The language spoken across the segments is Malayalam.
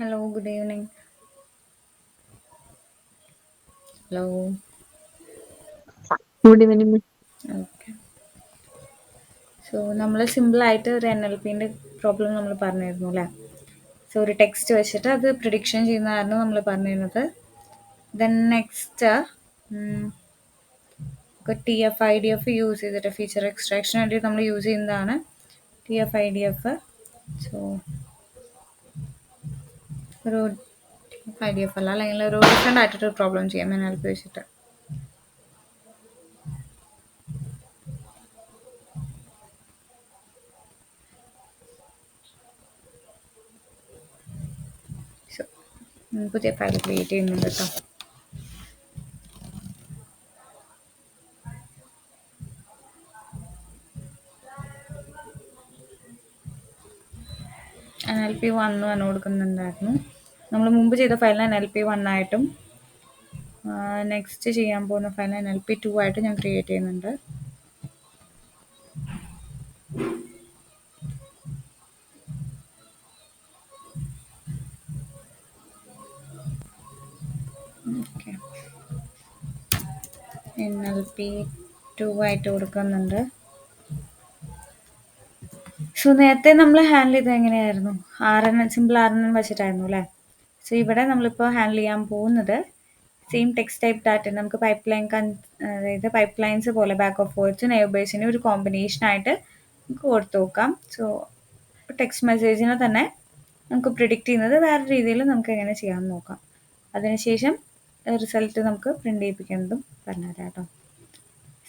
Hello, good evening. Hello. Good evening. Okay. So നമ്മൾ സിമ്പിളായിട്ട് ഒരു എൻ എൽ പിൻ്റെ പ്രോബ്ലം നമ്മൾ പറഞ്ഞിരുന്നു അല്ലേ? സോ ഒരു ടെക്സ്റ്റ് വെച്ചിട്ട് അത് പ്രിഡിക്ഷൻ ചെയ്യുന്നതായിരുന്നു നമ്മൾ പറഞ്ഞിരുന്നത്. Then next T F I D F use ചെയ്തിട്ട് ഫീച്ചർ എക്സ്ട്രാക്ഷന് വേണ്ടി നമ്മൾ യൂസ് ചെയ്യുന്നതാണ് T F I D F. So ഒരു T F I D F അല്ല, അല്ലെങ്കിൽ ഒരു ഡിഫറെൻ്റ് ആയിട്ടൊരു പ്രോബ്ലം ചെയ്യാം എൻ എൽ പി വെച്ചിട്ട്. സോ പുതിയ ഫയൽ ക്രിയേറ്റ് ചെയ്യുന്നുണ്ട് കേട്ടോ. എൻ എൽ പി വൺ എന്ന് കൊടുക്കുന്നുണ്ടായിരുന്നു. നമ്മൾ മുമ്പ് ചെയ്ത ഫയലിന് എൻ എൽ പി വൺ ആയിട്ടും നെക്സ്റ്റ് ചെയ്യാൻ പോകുന്ന ഫയലിന് എൻ എൽ പി ടു ആയിട്ട് ഞാൻ ക്രിയേറ്റ് ചെയ്യുന്നുണ്ട്. Okay, N L P two ആയിട്ട് കൊടുക്കുന്നുണ്ട്. സോ നേരത്തെ നമ്മൾ ഹാൻഡിൽ ചെയ്തത് എങ്ങനെയായിരുന്നു? സിമ്പിൾ ആർ എൻ എൻ വെച്ചിട്ടായിരുന്നു അല്ലേ? സോ ഇവിടെ നമ്മളിപ്പോൾ ഹാൻഡിൽ ചെയ്യാൻ പോകുന്നത് സെയിം ടെക്സ്റ്റ് ടൈപ്പ് ഡാറ്റ നമുക്ക് അതായത് പൈപ്പ് ലൈൻസ് പോലെ ബാക്ക് ഓഫ് വേർഡ്സ് നെയ്ബേഴ്സിന് ഒരു കോമ്പിനേഷനായിട്ട് നമുക്ക് കൊടുത്തു നോക്കാം. സോ ടെക്സ്റ്റ് മെസ്സേജിനെ തന്നെ നമുക്ക് പ്രിഡിക്റ്റ് ചെയ്യുന്നത് വേറെ രീതിയിൽ നമുക്ക് എങ്ങനെ ചെയ്യാമെന്ന് നോക്കാം. അതിനുശേഷം റിസൾട്ട് നമുക്ക് പ്രിൻ്റ് ചെയ്യിപ്പിക്കുന്നതും പറഞ്ഞുതരാം കേട്ടോ.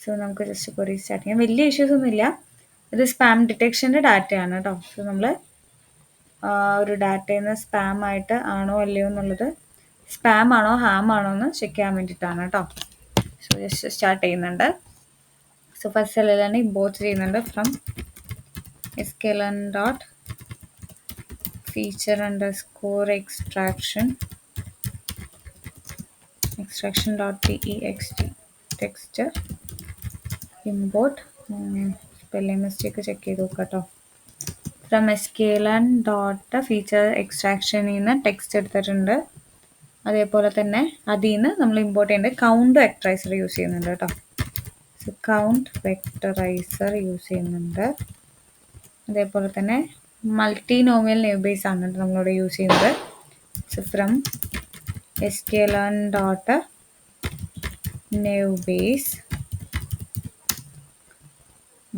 സോ നമുക്ക് ജസ്റ്റ് ക്വറി സ്റ്റാർട്ട് ചെയ്യാം. വലിയ ഇഷ്യൂസ് ഒന്നുമില്ല. ഇത് സ്പാം ഡിറ്റക്ഷൻ്റെ ഡാറ്റയാണ് കേട്ടോ. സോ നമ്മൾ ഒരു ഡാറ്റയിൽ നിന്ന് സ്പാം ആയിട്ട് ആണോ അല്ലയോ എന്നുള്ളത്, സ്പാം ആണോ ഹാം ആണോ എന്ന് ചെക്ക് ചെയ്യാൻ വേണ്ടിയിട്ടാണ് കേട്ടോ. സോ ജസ്റ്റ് സ്റ്റാർട്ട് ചെയ്യുന്നുണ്ട്. സോ ഫസ്റ്റ് സെല്ലിൽ തന്നെ ഇമ്പോർട്ട് ചെയ്യുന്നുണ്ട് from sklearn dot feature underscore extraction dot text text import. Spelling mistake check ചെയ്ത് നോക്കാം കേട്ടോ. ഫ്രം sklearn ഡോട്ട് ഫീച്ചർ എക്സ്ട്രാക്ഷനിൽ നിന്ന് ടെക്സ്റ്റ് എടുത്തിട്ടുണ്ട്. അതേപോലെ തന്നെ അതിൽ നിന്ന് നമ്മൾ ഇമ്പോർട്ട് ചെയ്യേണ്ടത് കൗണ്ട് വെക്ടറൈസർ യൂസ് ചെയ്യുന്നുണ്ട് കേട്ടോ. സോ കൗണ്ട് വെക്ടറൈസർ യൂസ് ചെയ്യുന്നുണ്ട്. അതേപോലെ തന്നെ മൾട്ടിനോമിയൽ നെയ്ബേഴ്സ് ആണ് നമ്മളിവിടെ യൂസ് ചെയ്യുന്നത്. So from sklearn dot neighbours,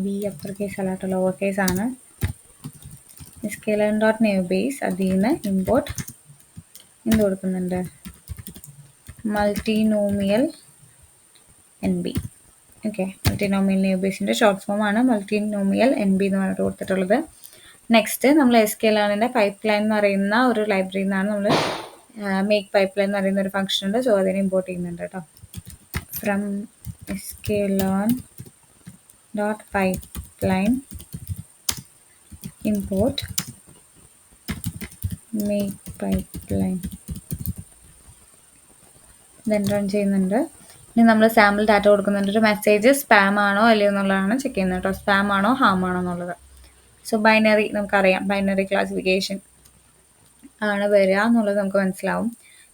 B upper case അല്ല കേട്ടോ, ലോവർ കേസ് ആണ്. sklearn ഡോട്ട് നെയ്ബേഴ്സ് അതിൽ നിന്ന് ഇമ്പോർട്ട് എന്ത് കൊടുക്കുന്നുണ്ട്? Multinomial N B. Okay, multinomial നെയ്ബേഴ്സിൻ്റെ ഷോർട്ട് ഫോം ആണ് മൾട്ടിനോമിയൽ എൻ ബി എന്ന് പറഞ്ഞിട്ട് കൊടുത്തിട്ടുള്ളത്. നെക്സ്റ്റ് നമ്മൾ sklearnൻ്റെ പൈപ്പ് ലൈൻ എന്ന് പറയുന്ന ഒരു ലൈബ്രറിയിൽ നിന്നാണ് നമ്മൾ മേക്ക് പൈപ്പ് ലൈൻ എന്ന് പറയുന്ന ഒരു ഫംഗ്ഷൻ ഉണ്ട്. സോ അതിനെ ഇമ്പോർട്ട് ചെയ്യുന്നുണ്ട് കേട്ടോ. From sklearn dot pipe line import make pipe line, then run ചെയ്യുന്നുണ്ട്. ഇനി നമ്മൾ സാമ്പിൾ ഡാറ്റ കൊടുക്കുന്നുണ്ട്. ഒരു മെസ്സേജ് സ്പാം ആണോ അല്ലയോ എന്നുള്ളതാണ് ചെക്ക് ചെയ്യുന്നത് കേട്ടോ. സ്പാം ആണോ ഹാം ആണോ എന്നുള്ളത്. സോ ബൈനറി നമുക്കറിയാം, ബൈനറി ക്ലാസിഫിക്കേഷൻ ആണ് വരിക എന്നുള്ളത് നമുക്ക് മനസ്സിലാവും.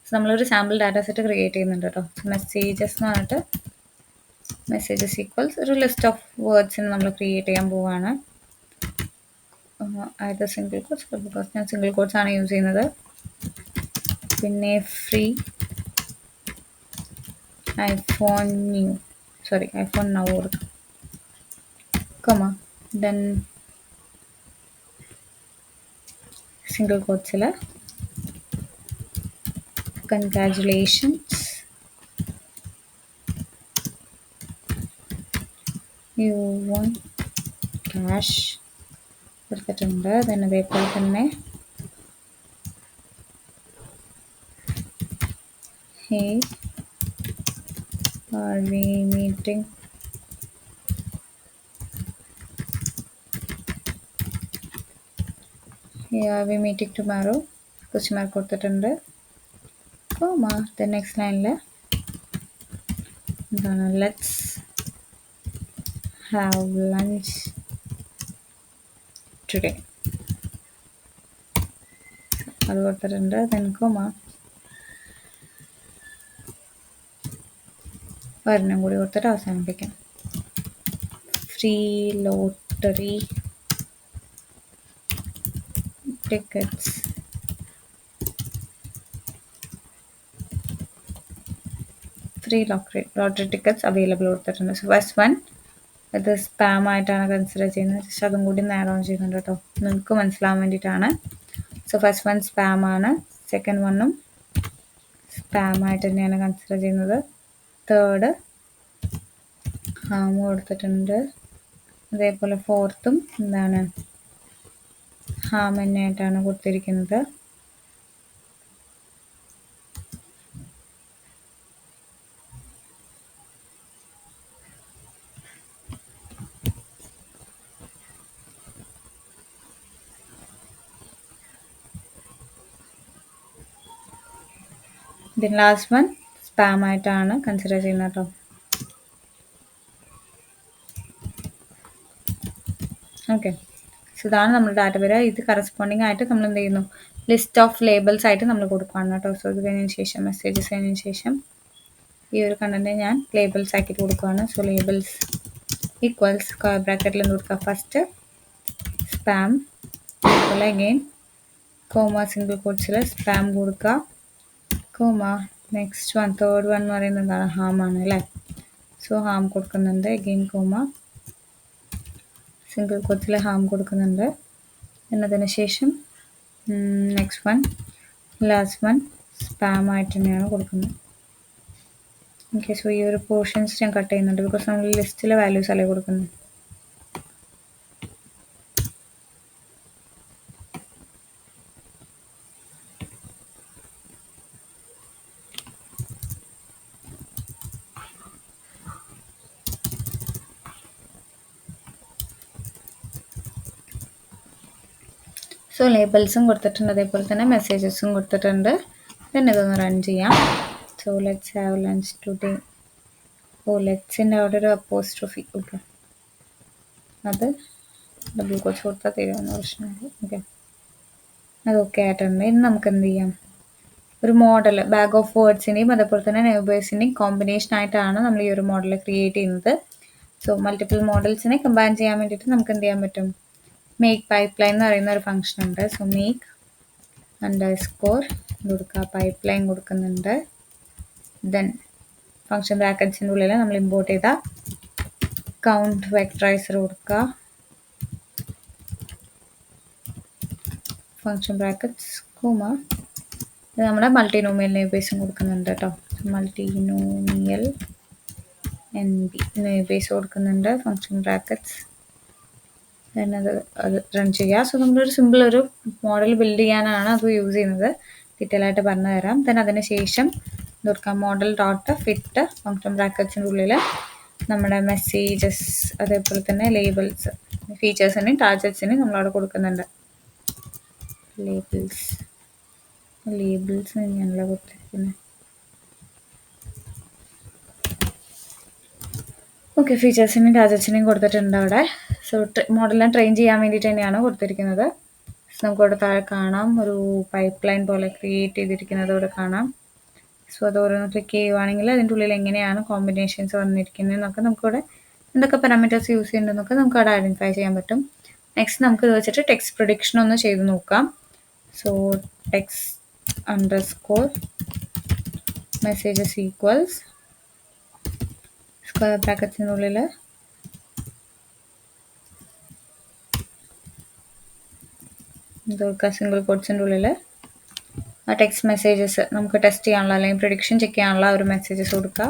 സോ നമ്മളൊരു സാമ്പിൾ ഡാറ്റ സെറ്റ് ക്രിയേറ്റ് ചെയ്യുന്നുണ്ട് കേട്ടോ. മെസ്സേജസ് എന്ന് പറഞ്ഞിട്ട് മെസ്സേജസ് ഈക്വൽസ് ഒരു ലിസ്റ്റ് ഓഫ് വേർഡ്സിന് നമ്മൾ ക്രിയേറ്റ് ചെയ്യാൻ പോവുകയാണ്. അത് സിംഗിൾ കോഡ്സ്, ബിക്കോസ് ഞാൻ സിംഗിൾ കോഡ്സ് ആണ് യൂസ് ചെയ്യുന്നത്. പിന്നെ ഫ്രീ ഐഫോൺ നൗ കൊടുക്കാം, കൊമ ദെൻ സിംഗിൾ കോഡ്സിൽ കൺഗ്രാജുലേഷൻസ് യു വൺ ക്യാഷ് കൊടുത്തിട്ടുണ്ട്. ദെൻ അതേപോലെ തന്നെ hey are we meeting tomorrow question mark കൊടുത്തിട്ടുണ്ട്. കോമ ദെൻ നെക്സ്റ്റ് ലൈനിൽ എന്താണ്, ലെറ്റ്സ് ഹാവ് ലഞ്ച് ടുഡേ. അത് കൊടുത്തിട്ടുണ്ട്. ദെൻ കോമ ഒരെണ്ണം കൂടി കൊടുത്തിട്ട് അവസാനിപ്പിക്കാം. Free lottery tickets free lottery tickets available കൊടുത്തിട്ടുണ്ട്. സോ ഫസ്റ്റ് വൺ ഇത് സ്പാം ആയിട്ടാണ് കൺസിഡർ ചെയ്യുന്നത്. ജസ്റ്റ് അതും കൂടി ആഡ് ഓൺ ചെയ്യുന്നുണ്ട് കേട്ടോ, നിങ്ങൾക്ക് മനസ്സിലാവാൻ വേണ്ടിയിട്ടാണ്. സോ ഫസ്റ്റ് വൺ സ്പാം ആണ്, സെക്കൻഡ് വണ്ണും സ്പാം ആയിട്ട് തന്നെയാണ് കൺസിഡർ ചെയ്യുന്നത്. തേർഡ് ഹാം കൊടുത്തിട്ടുണ്ട്. അതേപോലെ ഫോർത്തും എന്താണ് ഹാം തന്നെയായിട്ടാണ് കൊടുത്തിരിക്കുന്നത്. ദെൻ ലാസ്റ്റ് വൺ സ്പാം ആയിട്ടാണ് കൺസിഡർ ചെയ്യുന്നത് കേട്ടോ. ഓക്കെ, സോ ഇതാണ് നമ്മുടെ ഡാറ്റ വരിക. ഇത് കറസ്പോണ്ടിങ് ആയിട്ട് നമ്മൾ എന്ത് ചെയ്യുന്നു, ലിസ്റ്റ് ഓഫ് ലേബിൾസ് ആയിട്ട് നമ്മൾ കൊടുക്കുകയാണ് കേട്ടോ. സോ ഇത് കഴിഞ്ഞതിന് ശേഷം മെസ്സേജസ് കഴിഞ്ഞതിന് ശേഷം ഈ ഒരു കണ്ടന്റ് ഞാൻ ലേബിൾസ് ആക്കിയിട്ട് കൊടുക്കുകയാണ്. സോ ലേബിൾസ് ഈക്വൽസ് സ്ക്വയർ ബ്രാക്കറ്റിൽ എന്ത് കൊടുക്കുക, ഫസ്റ്റ് സ്പാം, അതുപോലെ അഗെയിൻ കോമ സിംഗിൾ കോട്ട്സിൽ സ്പാം കൊടുക്കുക, comma next one third one എന്ന് പറയുന്നത് എന്താണ്, ഹാം ആണ് അല്ലേ. സോ ഹാം കൊടുക്കുന്നുണ്ട്, അഗെയിൻ കോമ സിംഗിൾ കോട്ട്സിൽ ഹാം കൊടുക്കുന്നുണ്ട്. എന്നതിന് ശേഷം next one last one spam ആയിട്ട് തന്നെയാണ് കൊടുക്കുന്നത്. ഓക്കെ, സോ ഈ ഒരു പോർഷൻസ് ഞാൻ കട്ട് ചെയ്യുന്നുണ്ട്, ബിക്കോസ് നമ്മൾ ലിസ്റ്റിലെ വാല്യൂസ് അല്ലേ കൊടുക്കുന്നത്. സോ ലേബിൾസും കൊടുത്തിട്ടുണ്ട്, അതേപോലെ തന്നെ മെസ്സേജസും കൊടുത്തിട്ടുണ്ട്. പിന്നെ ഇതൊന്ന് റൺ ചെയ്യാം. So let's have lunch today. ലെറ്റ്സിൻ്റെ അവിടെ ഒരു അപ്പോസ്ട്രോഫി, ഓക്കെ, അത് ഡബിൾ കോച്ച് കൊടുത്താൽ തരുമെന്ന് പ്രശ്നമില്ല. ഓക്കെ, അത് ഓക്കെ ആയിട്ടുണ്ട്. ഇനി നമുക്ക് എന്ത് ചെയ്യാം, ഒരു മോഡൽ ബാഗ് ഓഫ് വേർഡ്സിൻ്റെയും അതേപോലെ തന്നെ നെയ്ബേഴ്സിൻ്റെയും കോമ്പിനേഷൻ ആയിട്ടാണ് നമ്മൾ ഈ ഒരു മോഡൽ ക്രിയേറ്റ് ചെയ്യുന്നത്. സോ മൾട്ടിപ്പിൾ മോഡൽസിനെ കമ്പൈൻ ചെയ്യാൻ വേണ്ടിയിട്ട് നമുക്ക് എന്ത് ചെയ്യാൻ പറ്റും, മേക്ക് പൈപ്പ് ലൈൻ എന്ന് പറയുന്ന ഒരു ഫംഗ്ഷൻ ഉണ്ട്. സോ മേക്ക് അണ്ടർസ്കോർ കൊടുക്കുക, പൈപ്പ് ലൈൻ കൊടുക്കുന്നുണ്ട്. ദെൻ ഫംഗ്ഷൻ ബ്രാക്കറ്റ്സിൻ്റെ ഉള്ളിൽ നമ്മൾ ഇമ്പോർട്ട് ചെയ്ത കൗണ്ട് വെക്ടറൈസർ കൊടുക്കുക, ഫംഗ്ഷൻ ബ്രാക്കറ്റ്സ് കോമ ഇത് നമ്മുടെ മൾട്ടിനോമിയൽ നെയ്ബേഴ്സും കൊടുക്കുന്നുണ്ട് കേട്ടോ. മൾട്ടിനോമിയൽ NB നെയ്ബേഴ്സ് കൊടുക്കുന്നുണ്ട്, ഫംഗ്ഷൻ ബ്രാക്കറ്റ്സ്. അത് റൺ ചെയ്യുക. സോ നമ്മളൊരു സിമ്പിൾ ഒരു മോഡൽ ബിൽഡ് ചെയ്യാനാണ് അത് യൂസ് ചെയ്യുന്നത്, ഡീറ്റെയിൽ ആയിട്ട് പറഞ്ഞു തരാം. ദെൻ അതിന് ശേഷം കൊടുക്കാം മോഡൽ ഡോട്ട് ഫിറ്റ് ഫംഗ്ഷൻ ബ്രാക്കറ്റ്സിൻ്റെ ഉള്ളിൽ നമ്മുടെ മെസ്സേജസ് അതേപോലെ തന്നെ ലേബിൾസ് ഫീച്ചേഴ്സിനെയും ടാർജറ്റ്സിനെയും നമ്മളവിടെ കൊടുക്കുന്നുണ്ട്. ലേബിൾസ് ഞാനല്ല കൊടുത്തിരിക്കുന്നത്. ഓക്കെ, ഫീച്ചേഴ്സിനെയും ടാർജറ്റ്സിനെയും കൊടുത്തിട്ടുണ്ട് അവിടെ. സോ മോഡലിനെ ട്രെയിൻ ചെയ്യാൻ വേണ്ടിയിട്ട് തന്നെയാണ് കൊടുത്തിരിക്കുന്നത്. നമുക്കിവിടെ താഴെ കാണാം ഒരു പൈപ്പ് ലൈൻ പോലെ ക്രിയേറ്റ് ചെയ്തിരിക്കുന്നത് ഇവിടെ കാണാം. സോ അത് ഓരോന്ന് ക്ലിക്ക് ചെയ്യുവാണെങ്കിൽ അതിൻ്റെ ഉള്ളിൽ എങ്ങനെയാണ് കോമ്പിനേഷൻസ് വന്നിരിക്കുന്നതെന്നൊക്കെ നമുക്കിവിടെ എന്തൊക്കെ പാരാമീറ്റേഴ്സ് യൂസ് ചെയ്യുന്നുണ്ടെന്നൊക്കെ നമുക്ക് അവിടെ ഐഡൻറ്റിഫൈ ചെയ്യാൻ പറ്റും. നെക്സ്റ്റ് നമുക്ക് ഇത് വെച്ചിട്ട് ടെക്സ്റ്റ് പ്രൊഡിക്ഷൻ ഒന്ന് ചെയ്ത് നോക്കാം. So text underscore messages equals square ബ്രാക്കറ്റ്സിനുള്ളിൽ ഇതൊക്കെ സിംഗിൾ കോട്ട്സിൻ്റെ ഉള്ളിൽ ആ ടെക്സ്റ്റ് മെസ്സേജസ് നമുക്ക് ടെസ്റ്റ് ചെയ്യാനുള്ള അല്ലെങ്കിൽ പ്രഡിക്ഷൻ ചെക്ക് ചെയ്യാനുള്ള ഒരു മെസ്സേജസ് കൊടുക്കുക.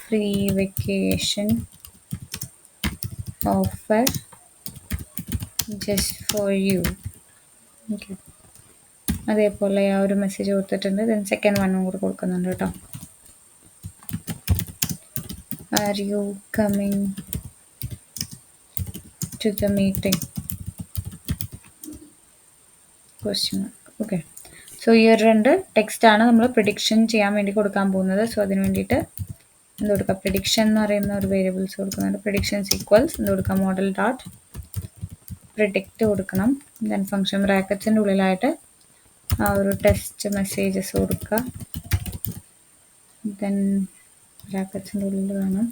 Free vacation offer just for U. Okay, അതേപോലെ ആ ഒരു മെസ്സേജ് കൊടുത്തിട്ടുണ്ട്. ദെൻ സെക്കൻഡ് വണ്ണും കൂടെ കൊടുക്കുന്നുണ്ട് കേട്ടോ. Are you coming to the meeting question mark. Okay, so ഈ ഒരു രണ്ട് ടെക്സ്റ്റാണ് നമ്മൾ പ്രിഡിക്ഷൻ ചെയ്യാൻ വേണ്ടി കൊടുക്കാൻ പോകുന്നത്. സോ അതിന് വേണ്ടിയിട്ട് എന്ത് കൊടുക്കുക, പ്രിഡിക്ഷൻ എന്ന് പറയുന്ന ഒരു വേരിയബിൾസ് കൊടുക്കുന്നുണ്ട്. പ്രിഡിക്ഷൻസ് ഈക്വൽസ് എന്ത് കൊടുക്കുക, മോഡൽ ഡോട്ട് പ്രിഡിക്റ്റ് കൊടുക്കണം. ദെൻ ഫംഗ്ഷൻ ബ്രാക്കറ്റ്സിൻ്റെ ഉള്ളിലായിട്ട് ആ ഒരു ടെസ്റ്റ് മെസ്സേജസ് കൊടുക്കുക. ദെൻ ബ്രാക്കറ്റ്സിൻ്റെ ഉള്ളിൽ വേണം.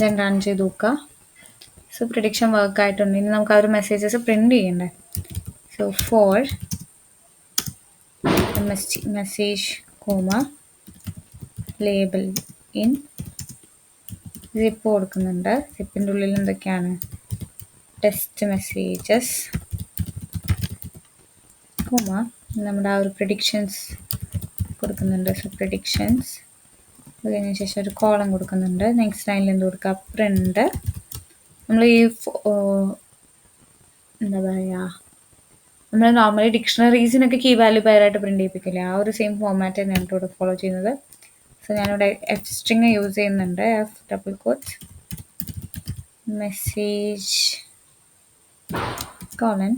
ദെൻ റൺ ചെയ്ത് നോക്കുക. സോ പ്രിഡിക്ഷൻ വർക്ക് ആയിട്ടുണ്ട്. ഇനി നമുക്ക് ആ ഒരു മെസ്സേജസ് പ്രിന്റ് ചെയ്യണ്ടേ. So for message label in zip കൊടുക്കുന്നുണ്ട്. സിപ്പിൻ്റെ ഉള്ളിൽ എന്തൊക്കെയാണ്? ടെസ്റ്റ് മെസ്സേജസ് നമ്മുടെ ആ ഒരു പ്രിഡിക്ഷൻസ് കൊടുക്കുന്നുണ്ട്. സോ പ്രിഡിക്ഷൻസ് അതിന് ശേഷം ഒരു കോളം കൊടുക്കുന്നുണ്ട്. നെക്സ്റ്റ് ലൈനിൽ എന്ത് കൊടുക്കുക? പ്രിന്റ്. നമ്മൾ ഈ എന്താ പറയുക, നമ്മൾ നോർമലി ഡിക്ഷണറീസിനൊക്കെ കീ വാല്യൂ പേരായിട്ട് പ്രിന്റ് ചെയ്യിപ്പിക്കില്ല, ആ ഒരു സെയിം ഫോർമാറ്റ് തന്നെയാണ് ഇവിടെ ഫോളോ ചെയ്യുന്നത്. സോ ഞാനിവിടെ എഫ് സ്ട്രിങ് യൂസ് ചെയ്യുന്നുണ്ട്. F double quotes message colon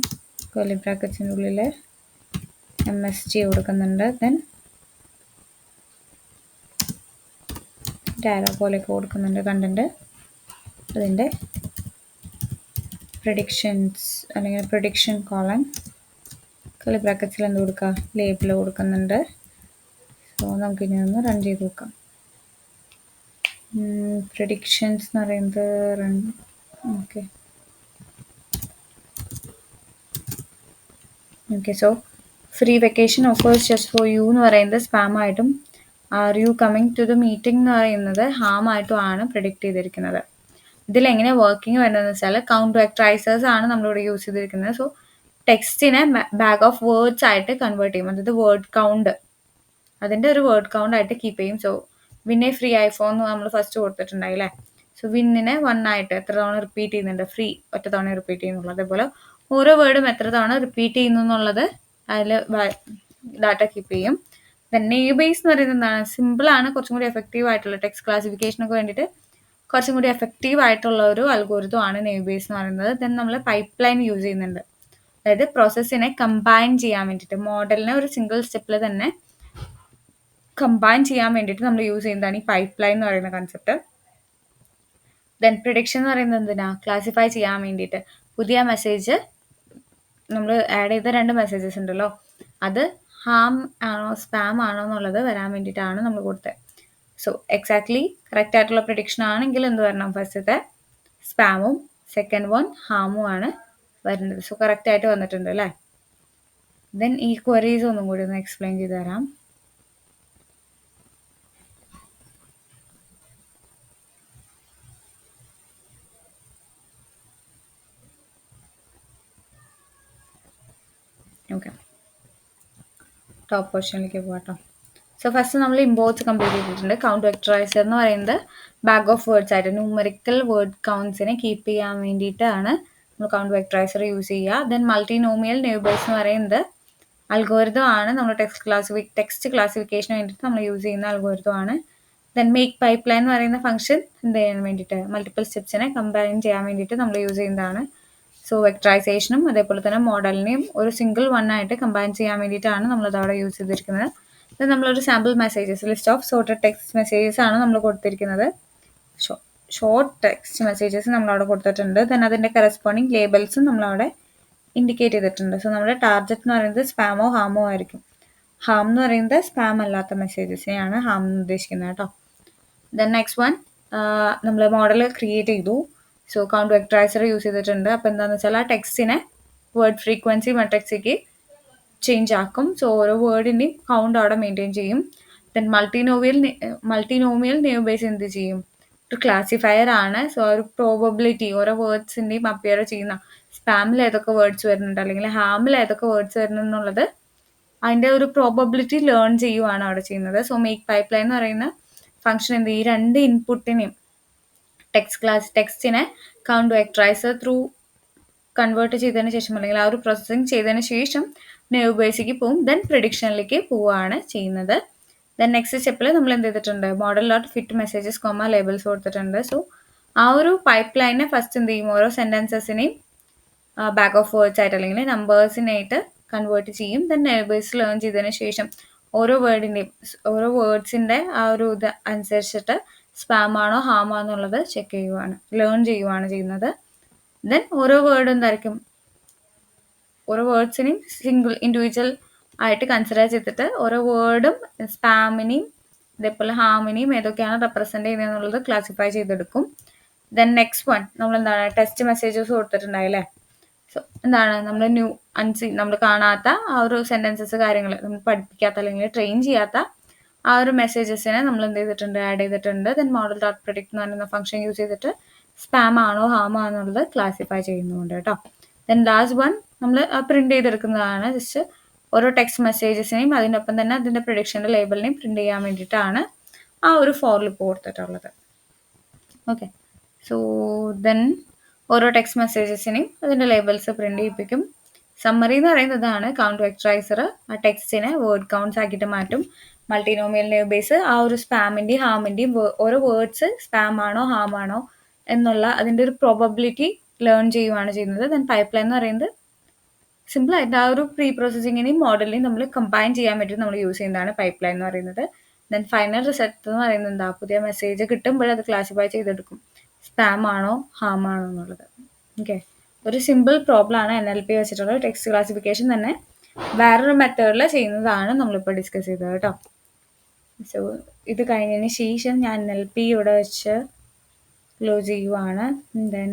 curly ബ്രാക്കറ്റ്സിൻ്റെ ഉള്ളിൽ MSG കൊടുക്കുന്നുണ്ട്. ദെൻ ഡയറ പോലെയൊക്കെ കൊടുക്കുന്നുണ്ട് കണ്ടന്റ്. അതിൻ്റെ പ്രിഡിക്ഷൻസ് അല്ലെങ്കിൽ പ്രിഡിക്ഷൻ കോളൻ കർലി ബ്രാക്കറ്റ്സിൽ എന്ത് കൊടുക്കുക? ലേബിൾ കൊടുക്കുന്നുണ്ട്. സോ നമുക്കിനി ഒന്ന് റൺ ചെയ്ത് നോക്കാം. പ്രിഡിക്ഷൻസ് എന്ന് പറയുന്നത് run. Okay so free vacation offers just for you എന്ന് പറയുന്നത് സ്പാം ആയിട്ടും are you coming to the meeting എന്ന് പറയുന്നത് ഹാം ആയിട്ടും ആണ് പ്രിഡിക്റ്റ് ചെയ്തിരിക്കുന്നത്. ഇതിലെങ്ങനെ വർക്കിംഗ് വരുന്നതെന്ന് വെച്ചാൽ കൗണ്ട് വെക്ടറൈസേഴ്സ് ആണ് നമ്മളിവിടെ യൂസ് ചെയ്തിരിക്കുന്നത്. സോ ടെക്സ്റ്റിനെ ബാഗ് ഓഫ് വേർഡ്സ് ആയിട്ട് കൺവേർട്ട് ചെയ്യും. അതായത് വേർഡ് കൗണ്ട്, അതിൻ്റെ ഒരു വേർഡ് കൗണ്ട് ആയിട്ട് കീപ്പ് ചെയ്യും. സോ വിന്നെ ഫ്രീ ഐഫോൺ എന്ന് നമ്മൾ ഫസ്റ്റ് കൊടുത്തിട്ടുണ്ടായി അല്ലേ. സോ വിന്നിനെ 1 ആയിട്ട് എത്ര തവണ റിപ്പീറ്റ് ചെയ്യുന്നുണ്ട്? ഫ്രീ ഒറ്റ തവണ റിപ്പീറ്റ് ചെയ്യുന്നുള്ളൂ. അതേപോലെ ഓരോ വേർഡും എത്ര തവണ റിപ്പീറ്റ് ചെയ്യുന്നു എന്നുള്ളത് അതിൽ ഡാറ്റ കീപ്പ് ചെയ്യും. ദെൻ നെയിം ബേസ് എന്ന് പറയുന്നത് എന്താണ്? സിമ്പിളാണ്, കുറച്ചും കൂടി എഫക്റ്റീവ് ആയിട്ടുള്ള ടെക്സ്റ്റ് ക്ലാസിഫിക്കേഷനൊക്കെ വേണ്ടിയിട്ട് കുറച്ചും കൂടി എഫക്റ്റീവ് ആയിട്ടുള്ള ഒരു അൽഗോരിതം ആണ് നെയിം ബേസ് എന്ന് പറയുന്നത്. ദെൻ നമ്മൾ പൈപ്പ് ലൈൻ യൂസ് ചെയ്യുന്നുണ്ട്. അതായത് പ്രോസസ്സിനെ കമ്പൈൻ ചെയ്യാൻ വേണ്ടിയിട്ട്, മോഡലിനെ ഒരു സിംഗിൾ സ്റ്റെപ്പിൽ തന്നെ കമ്പൈൻ ചെയ്യാൻ വേണ്ടിയിട്ട് നമ്മൾ യൂസ് ചെയ്യുന്നതാണ് ഈ പൈപ്പ് ലൈൻ എന്ന് പറയുന്ന കൺസെപ്റ്റ്. ദെൻ പ്രിഡിക്ഷൻ എന്ന് പറയുന്നത് എന്തിനാ? ക്ലാസിഫൈ ചെയ്യാൻ വേണ്ടിയിട്ട്. പുതിയ മെസ്സേജ് നമ്മൾ ആഡ് ചെയ്ത 2 മെസ്സേജസ് ഉണ്ടല്ലോ, അത് ഹാം ആണോ സ്പാം ആണോ എന്നുള്ളത് വരാൻ വേണ്ടിയിട്ടാണ് നമ്മൾ കൊടുത്തത്. സോ എക്സാക്ട്ലി കറക്റ്റ് ആയിട്ടുള്ള പ്രിഡിക്ഷൻ ആണെങ്കിൽ എന്ത് വരണം? ഫസ്റ്റത്തെ സ്പാമും സെക്കൻഡ് വൺ ഹാമും ആണ് വരുന്നത്. സോ കറക്റ്റ് ആയിട്ട് വന്നിട്ടുണ്ട് അല്ലേ. ദെൻ ഈ ക്വറീസ് ഒന്നും കൂടി ഒന്ന് എക്സ്പ്ലെയിൻ ചെയ്ത് തരാം. ഓക്കെ, ടോപ്പ് പോർഷനിലേക്ക് പോകാം. സോ ഫസ്റ്റ് നമ്മൾ ഇമ്പോർട്ട്സ് കംപ്ലീറ്റ് ചെയ്തിട്ടുണ്ട്. കൗണ്ട് വെക്ടറൈസർ എന്ന് പറയുന്നത് ബാഗ് ഓഫ് വേർഡ്സ് ആയിട്ട് ന്യൂമറിക്കൽ വേർഡ് കൗണ്ട്സിനെ കീപ്പ് ചെയ്യാൻ വേണ്ടിയിട്ടാണ് നമ്മൾ കൗണ്ട് വെക്ടറൈസർ യൂസ് ചെയ്യുക. ദെൻ മൾട്ടിനോമിയൽ നെയ്ബേഴ്സ് എന്ന് പറയുന്നത് അൽഗോരിതം ആണ്, നമ്മൾ ടെക്സ്റ്റ് ക്ലാസിഫിക്കേഷന് വേണ്ടിയിട്ട് നമ്മൾ യൂസ് ചെയ്യുന്ന അൽഗോരിതം ആണ്. ദെൻ മേക്ക് പൈപ്പ് ലൈൻ എന്ന് പറയുന്ന ഫംഗ്ഷൻ എന്ത് ചെയ്യാൻ വേണ്ടിയിട്ട്? മൾട്ടിപ്പിൾ സ്റ്റെപ്സിനെ കമ്പൈൻ ചെയ്യാൻ വേണ്ടിയിട്ട് നമ്മൾ യൂസ് ചെയ്യുന്നതാണ്. സോ വെക്ടറൈസേഷനും അതേപോലെ തന്നെ മോഡലിനെയും ഒരു സിംഗിൾ വൺ ആയിട്ട് കമ്പൈൻ ചെയ്യാൻ വേണ്ടിയിട്ടാണ് നമ്മളത് അവിടെ യൂസ് ചെയ്തിരിക്കുന്നത്. ഇത് നമ്മളൊരു sample messages list of sorted text messages ആണ് നമ്മൾ കൊടുത്തിരിക്കുന്നത്. ഷോർട്ട് ടെക്സ്റ്റ് മെസ്സേജസ് നമ്മളവിടെ കൊടുത്തിട്ടുണ്ട്. ദെൻ അതിൻ്റെ കറസ്പോണ്ടിങ് ലേബൽസും നമ്മളവിടെ ഇൻഡിക്കേറ്റ് ചെയ്തിട്ടുണ്ട്. സോ നമ്മുടെ ടാർഗറ്റ് എന്ന് പറയുന്നത് സ്പാമോ ഹാമോ ആയിരിക്കും. ഹാം എന്ന് പറയുന്നത് സ്പാം അല്ലാത്ത മെസ്സേജസിനെയാണ് ഹാം എന്ന് ഉദ്ദേശിക്കുന്നത് കേട്ടോ. ദെൻ നെക്സ്റ്റ് വൺ, നമ്മൾ മോഡൽ ക്രിയേറ്റ് ചെയ്തു. സോ കൗണ്ട് വെക്ടറൈസർ യൂസ് ചെയ്തിട്ടുണ്ട്. അപ്പോൾ എന്താണെന്ന് വെച്ചാൽ ആ ടെക്സ്റ്റിനെ വേർഡ് ഫ്രീക്വൻസി മെട്രിക്സിലേക്ക് ചേഞ്ച് ആക്കും. സോ ഓരോ വേർഡിൻ്റെയും കൗണ്ട് അവിടെ മെയിൻറ്റെയിൻ ചെയ്യും. ദെൻ മൾട്ടിനോമിയൽ നെയിം ബേസ് എന്ത് ചെയ്യും? ഒരു ക്ലാസിഫയർ ആണ്. സോ ഒരു പ്രോബബിലിറ്റി ഓരോ വേർഡ്സിൻ്റെയും അപ്പിയർ ചെയ്യുന്ന സ്പാമിൽ ഏതൊക്കെ വേർഡ്സ് വരുന്നുണ്ട് അല്ലെങ്കിൽ ഹാമിൽ ഏതൊക്കെ വേർഡ്സ് വരുന്നു എന്നുള്ളത് അതിൻ്റെ ഒരു പ്രോബബിലിറ്റി ലേൺ ചെയ്യുവാണ് അവിടെ ചെയ്യുന്നത്. സോ മേക്ക് പൈപ്പ് ലൈൻ എന്ന് പറയുന്ന ഫംഗ്ഷൻ എന്ത് ഈ 2 ഇൻപുട്ടിനെയും ടെക്സ്റ്റിനെ കൗണ്ട് വെക്ടറൈസർ ത്രൂ കൺവേർട്ട് ചെയ്തതിന് ശേഷം അല്ലെങ്കിൽ ആ ഒരു പ്രോസസ്സിങ് ചെയ്തതിന് ശേഷം നെയിം ബേസിലേക്ക് പോവും. ദെൻ പ്രിഡിക്ഷനിലേക്ക് പോവുകയാണ് ചെയ്യുന്നത്. ദെൻ നെക്സ്റ്റ് സ്റ്റെപ്പിൽ നമ്മൾ എന്ത് ചെയ്തിട്ടുണ്ട്? Model dot fit messages labels കൊടുത്തിട്ടുണ്ട്. സോ ആ ഒരു പൈപ്പ് ലൈനെ ഫസ്റ്റ് എന്ത് ചെയ്യും? ഓരോ സെൻറ്റൻസസിനെയും ബാഗ് ഓഫ് വേർഡ്സ് ആയിട്ട് അല്ലെങ്കിൽ നമ്പേഴ്സിനായിട്ട് കൺവേർട്ട് ചെയ്യും. ദെൻ നെയിബേഴ്സ് ലേൺ ചെയ്തതിന് ശേഷം ഓരോ വേർഡ്സിൻ്റെ ആ ഒരു ഇത് അനുസരിച്ചിട്ട് സ്പാം ആണോ ഹാം ആണോ എന്നുള്ളത് ലേൺ ചെയ്യുവാണ് ചെയ്യുന്നത്. ദെൻ ഓരോ വേർഡ് എന്തായിരിക്കും, ഓരോ വേർഡ്സിനെയും ഇൻഡിവിജ്വൽ ആയിട്ട് കൺസിഡർ ചെയ്തിട്ട് ഓരോ വേർഡും സ്പാമിനെയും അതേപോലെ ഹാമിനെയും ഏതൊക്കെയാണ് റെപ്രസെന്റ് ചെയ്യുന്നത് എന്നുള്ളത് ക്ലാസിഫൈ ചെയ്തെടുക്കും. ദെൻ നെക്സ്റ്റ് വൺ നമ്മൾ എന്താണ് ടെസ്റ്റ് മെസ്സേജസ് കൊടുത്തിട്ടുണ്ടായില്ലേ. സോ എന്താണ് നമ്മൾ നമ്മൾ കാണാത്ത ആ ഒരു സെന്റൻസസ് കാര്യങ്ങൾ നമ്മൾ പഠിപ്പിക്കാത്ത അല്ലെങ്കിൽ ട്രെയിൻ ചെയ്യാത്ത ആ ഒരു മെസ്സേജസിനെ നമ്മൾ എന്ത് ചെയ്തിട്ടുണ്ട്, ആഡ് ചെയ്തിട്ടുണ്ട്. ദെൻ മോഡൽ ഡോട്ട് പ്രിഡിക്റ്റ് എന്ന് പറയുന്ന ഫംഗ്ഷൻ യൂസ് ചെയ്തിട്ട് സ്പാം ആണോ ഹാം ആണോ എന്നുള്ളത് ക്ലാസിഫൈ ചെയ്യുന്നുണ്ട് കേട്ടോ. ദെൻ ലാസ്റ്റ് വൺ നമ്മൾ പ്രിന്റ് ചെയ്തെടുക്കുന്നതാണ്. ജസ്റ്റ് ഓരോ ടെക്സ്റ്റ് മെസ്സേജസിനെയും അതിനൊപ്പം തന്നെ അതിൻ്റെ പ്രൊഡിക്ഷൻ്റെ ലേബലിനെയും പ്രിന്റ് ചെയ്യാൻ വേണ്ടിയിട്ടാണ് ആ ഒരു ഫോർ ലൂപ്പ് കൊടുത്തിട്ടുള്ളത്. ഓക്കെ, സോ ദെൻ ഓരോ ടെക്സ്റ്റ് മെസ്സേജസിനെയും അതിൻ്റെ ലേബൽസ് പ്രിന്റ് ചെയ്യിപ്പിക്കും. സമ്മറി എന്ന് പറയുന്നതാണ് കൗണ്ട് വെക്ടറൈസർ. ആ ടെക്സ്റ്റിനെ വേർഡ് കൗണ്ട്സ് ആക്കിയിട്ട് മാറ്റും. മൾട്ടിനോമിയൽ നെയിം ബേസ് ആ ഒരു സ്പാമിൻ്റെയും ഹാമിൻ്റെയും ഓരോ വേർഡ്സ് സ്പാം ആണോ ഹാം ആണോ എന്നുള്ള അതിൻ്റെ ഒരു പ്രോബബിലിറ്റി ലേൺ ചെയ്യുകയാണ് ചെയ്യുന്നത്. ദെൻ പൈപ്പ് ലൈൻ എന്ന് പറയുന്നത് സിമ്പിളായിട്ട് ആ ഒരു പ്രീ പ്രോസസ്സിങ്ങിനെയും മോഡലിനെയും നമ്മൾ കമ്പൈൻ ചെയ്യാൻ വേണ്ടി നമ്മൾ യൂസ് ചെയ്യുന്നതാണ് പൈപ്പ് ലൈൻ എന്ന് പറയുന്നത്. ദെൻ ഫൈനൽ റിസൾട്ട് എന്ന് പറയുന്നത് എന്താ, പുതിയ മെസ്സേജ് കിട്ടുമ്പോൾ അത് ക്ലാസിഫൈ ചെയ്തെടുക്കും സ്പാം ആണോ ഹാം ആണോ എന്നുള്ളത്. ഓക്കെ, ഒരു സിമ്പിൾ പ്രോബ്ലം ആണ് NLP വെച്ചിട്ടുള്ള ടെക്സ്റ്റ് ക്ലാസിഫിക്കേഷൻ തന്നെ വേറൊരു മെത്തേഡിൽ ചെയ്യുന്നതാണ് നമ്മളിപ്പോൾ ഡിസ്കസ് ചെയ്തത് കേട്ടോ. സോ ഇത് കഴിഞ്ഞതിന് ശേഷം ഞാൻ NLP ഇവിടെ വെച്ച് ക്ലോസ് ചെയ്യുവാണ്. ദെൻ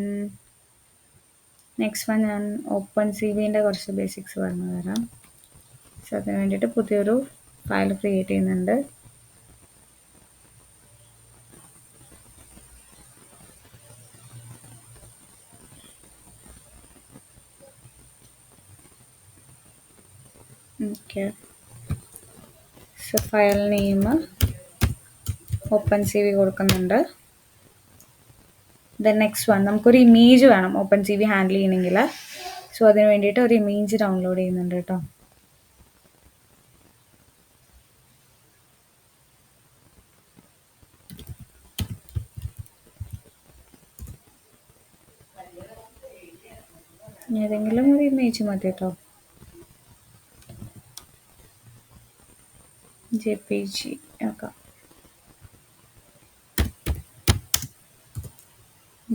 നെക്സ്റ്റ് വൺ ഞാൻ OpenCVൻ്റെ കുറച്ച് ബേസിക്സ് പറഞ്ഞു തരാം. സോ അതിന് വേണ്ടിയിട്ട് പുതിയൊരു ഫയൽ ക്രിയേറ്റ് ചെയ്യുന്നുണ്ട്. Okay, so file name OpenCV കൊടുക്കുന്നുണ്ട്. ദെൻ നെക്സ്റ്റ് വൺ നമുക്കൊരു ഇമേജ് വേണം OpenCV ഹാൻഡിൽ ചെയ്യണമെങ്കിൽ. സോ അതിന് വേണ്ടിയിട്ട് ഒരു ഇമേജ് ഡൗൺലോഡ് ചെയ്യുന്നുണ്ട് കേട്ടോ. ഏതെങ്കിലും ഒരു ഇമേജ് മതി കേട്ടോ. JPG ആക്കാം.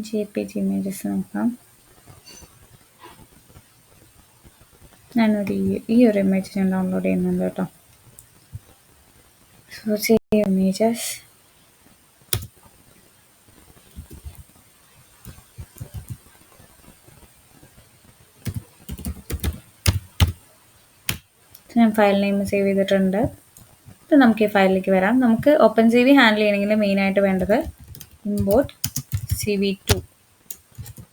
JPG ഇമേജസ് നോക്കാം. ഈ ഒരു ഇമേജ് ഞാൻ ഡൗൺലോഡ് ചെയ്യുന്നുണ്ട് കേട്ടോ. So save images. ഞാൻ ഫയൽ നെയിം സേവ് ചെയ്തിട്ടുണ്ട്. ഇത് നമുക്ക് ഈ ഫയലിലേക്ക് വരാം. നമുക്ക് OpenCV ഹാൻഡിൽ ചെയ്യണമെങ്കിൽ മെയിനായിട്ട് വേണ്ടത് ഇമ്പോർട്ട് CV2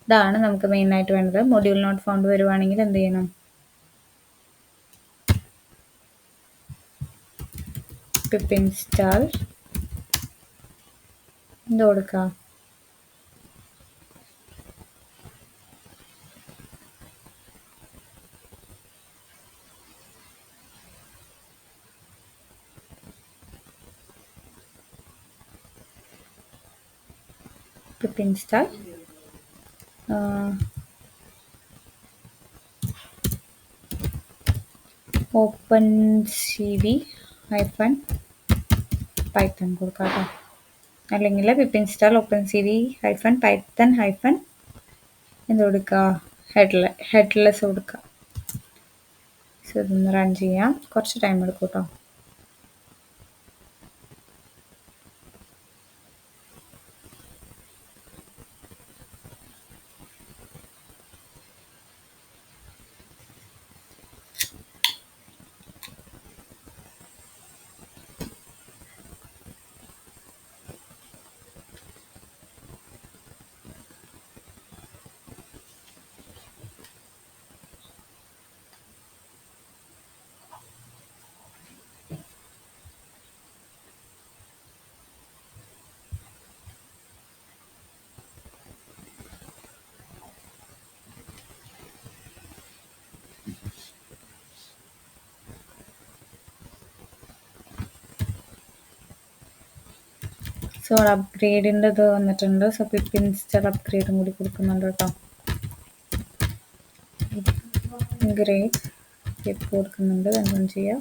ഇതാണ് നമുക്ക് മെയിനായിട്ട് വേണ്ടത്. മൊഡ്യൂൾ നോട്ട് ഫൗണ്ട് വരുവാണെങ്കിൽ എന്ത് ചെയ്യണം, pip install ഇത് കൊടുക്കുക. pip install OpenCV -Python കൊടുക്കാം കേട്ടോ. അല്ലെങ്കിൽ pip install OpenCV -Python എന്ത് കൊടുക്കുക, ഹെഡ്ലെസ് കൊടുക്കുക. സോ ഇതൊന്ന് റൺ ചെയ്യാം. കുറച്ച് ടൈം എടുക്കും കേട്ടോ. സോ അപ്ഗ്രേഡിൻ്റെ ഇത് വന്നിട്ടുണ്ട്. സോ pip install അപ്ഗ്രേഡും കൂടി കൊടുക്കുന്നുണ്ട് കേട്ടോ. ഗ്രേഡ് pip കൊടുക്കുന്നുണ്ട്. എന്തും ചെയ്യാം.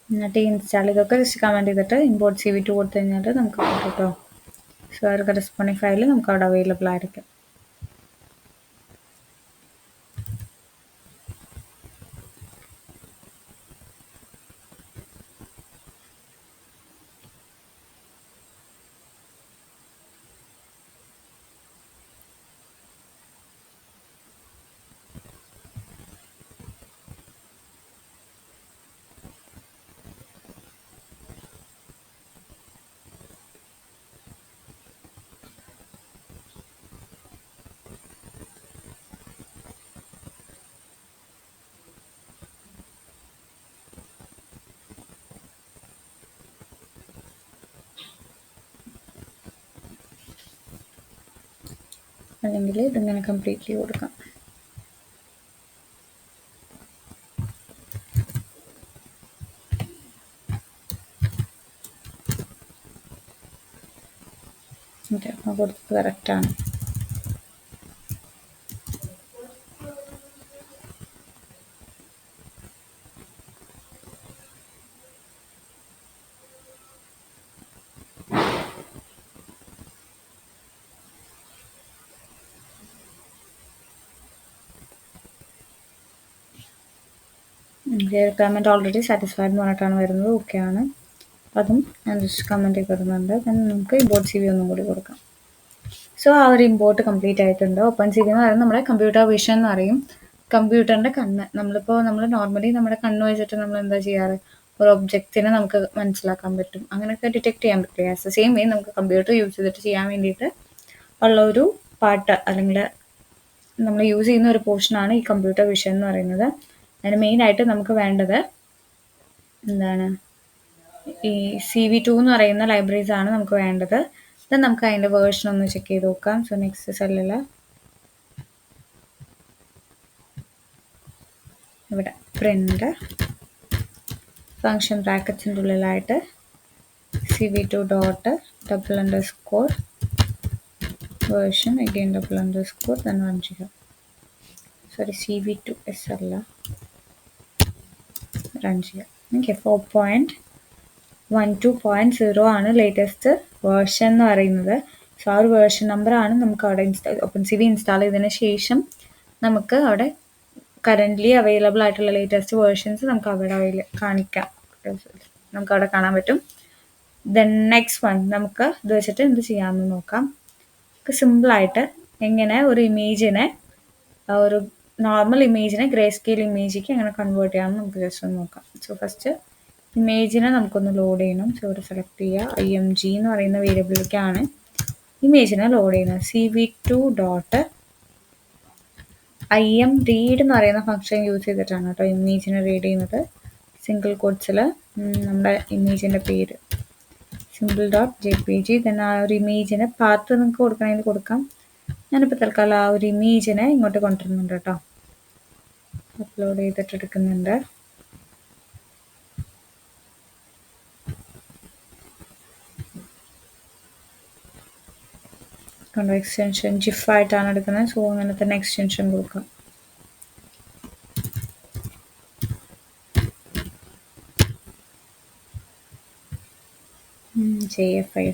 എന്നിട്ട് ഇൻസ്റ്റാൾ ഇതൊക്കെ ജസ്റ്റ് കമൻറ്റ് ചെയ്തിട്ട് ഇമ്പോർട്ട് CV2 കൊടുത്തു കഴിഞ്ഞാൽ നമുക്ക് കിട്ടും കേട്ടോ. സോ ആ ഒരു കറസ്പോണ്ടിങ് ഫയൽ നമുക്ക് അവിടെ അവൈലബിൾ ആയിരിക്കും. അല്ലെങ്കിൽ ഇതിങ്ങനെ കംപ്ലീറ്റ്ലി കൊടുക്കാം. ഓക്കെ, അപ്പോൾ കൊടുത്തത് കറക്റ്റാണ്. റിക്വയർമെൻറ്റ് ഓൾറെഡി സാറ്റിസ്ഫൈഡ് എന്ന് പറഞ്ഞിട്ടാണ് വരുന്നത്. ഓക്കെ ആണ്, അതും ഞാൻ ജസ്റ്റ് കമൻറ്റ് ചെയ്തിടുന്നുണ്ട്. ദെൻ നമുക്ക് ഇമ്പോർട്ട് CV ഒന്നും കൂടി കൊടുക്കാം. സോ ആ ഒരു ഇമ്പോർട്ട് കംപ്ലീറ്റ് ആയിട്ടുണ്ട്. ഓപ്പൺ CV എന്ന് പറയുന്നത് നമ്മുടെ കമ്പ്യൂട്ടർ വിഷൻ എന്ന് പറയും. കമ്പ്യൂട്ടറിൻ്റെ കണ്ണ്. നമ്മൾ നോർമലി നമ്മുടെ കണ്ണ് വെച്ചിട്ട് നമ്മൾ എന്താ ചെയ്യാറ്, ഒരു ഒബ്ജക്റ്റിനെ നമുക്ക് മനസ്സിലാക്കാൻ പറ്റും, അങ്ങനെയൊക്കെ ഡിറ്റക്ട് ചെയ്യാൻ പറ്റില്ല. ആസ് ദ സെയിം വേ നമുക്ക് കമ്പ്യൂട്ടർ യൂസ് ചെയ്തിട്ട് ചെയ്യാൻ വേണ്ടിയിട്ട് ഉള്ള ഒരു പാർട്ട് അല്ലെങ്കിൽ നമ്മൾ യൂസ് ചെയ്യുന്ന ഒരു പോർഷനാണ് ഈ കമ്പ്യൂട്ടർ വിഷൻ എന്ന് പറയുന്നത്. അതിന് മെയിനായിട്ട് നമുക്ക് വേണ്ടത് എന്താണ്, ഈ CV2 എന്ന് പറയുന്ന ലൈബ്രറീസ് ആണ് നമുക്ക് വേണ്ടത്. ദെൻ നമുക്ക് അതിൻ്റെ വേർഷൻ ഒന്ന് ചെക്ക് ചെയ്ത് നോക്കാം. സോ നെക്സ്റ്റ് സെല്ലിൽ ഇവിടെ പ്രിൻ്റ് ഫങ്ഷൻ ബ്രാക്കറ്റ്സിൻ്റെ ഉള്ളിലായിട്ട് CV2 dot double underscore version again double underscore then run ചെയ്യുക. സോറി, CV2 അല്ല, റൺ ചെയ്യുക. ഓക്കെ, 4.12.0 ആണ് ലേറ്റസ്റ്റ് വേർഷൻ എന്ന് പറയുന്നത്. സോ ആ ഒരു വേർഷൻ നമ്പറാണ് നമുക്ക് അവിടെ ഓപ്പൺ CV ഇൻസ്റ്റാൾ ചെയ്തതിന് ശേഷം നമുക്ക് അവിടെ കറൻ്റ്ലി അവൈലബിൾ ആയിട്ടുള്ള ലേറ്റസ്റ്റ് വേർഷൻസ് നമുക്ക് അവിടെ കാണിക്കാം, നമുക്ക് അവിടെ കാണാൻ പറ്റും. ദെൻ നെക്സ്റ്റ് വൺ നമുക്ക് ഇത് വെച്ചിട്ട് എന്ത് ചെയ്യാമെന്ന് നോക്കാം. സിമ്പിളായിട്ട് എങ്ങനെ ഒരു ഇമേജിനെ, ഒരു നോർമൽ ഇമേജിനെ ഗ്രേ സ്കെയിൽ ഇമേജിലേക്ക് എങ്ങനെ കൺവേർട്ട് ചെയ്യാമെന്ന് നമുക്ക് ജസ്റ്റ് ഒന്ന് നോക്കാം. സോ ഫസ്റ്റ് ഇമേജിനെ നമുക്കൊന്ന് ലോഡ് ചെയ്യണം. സോ ഇവിടെ സെലക്ട് ചെയ്യുക. IMG എന്ന് പറയുന്ന വേരിയബിളിലേക്കാണ് ഇമേജിനെ ലോഡ് ചെയ്യുന്നത്. CV2 ഡോട്ട് IM റീഡ് എന്ന് പറയുന്ന ഫംഗ്ഷൻ യൂസ് ചെയ്തിട്ടാണ് കേട്ടോ ഇമേജിനെ റീഡ് ചെയ്യുന്നത്. സിംഗിൾ കോഡ്സിൽ നമ്മുടെ ഇമേജിൻ്റെ പേര് simple.jpg. then ആ ഒരു ഇമേജിന് പാത്ത് നിങ്ങൾക്ക് കൊടുക്കണമെങ്കിൽ കൊടുക്കാം. ഞാനിപ്പോൾ തൽക്കാലം ആ ഒരു ഇമേജിനെ ഇങ്ങോട്ട് കൊണ്ടുവരുന്നുണ്ട് കേട്ടോ, അപ്ലോഡ് ചെയ്തിട്ട് എടുക്കുന്നുണ്ട്. കണ്ടോ, എക്സ്റ്റൻഷൻ ജിഫ് ആയിട്ടാണ് എടുക്കുന്നത്. സോ അങ്ങനെ തന്നെ എക്സ്റ്റൻഷൻ കൊടുക്കാം. GF അല്ല.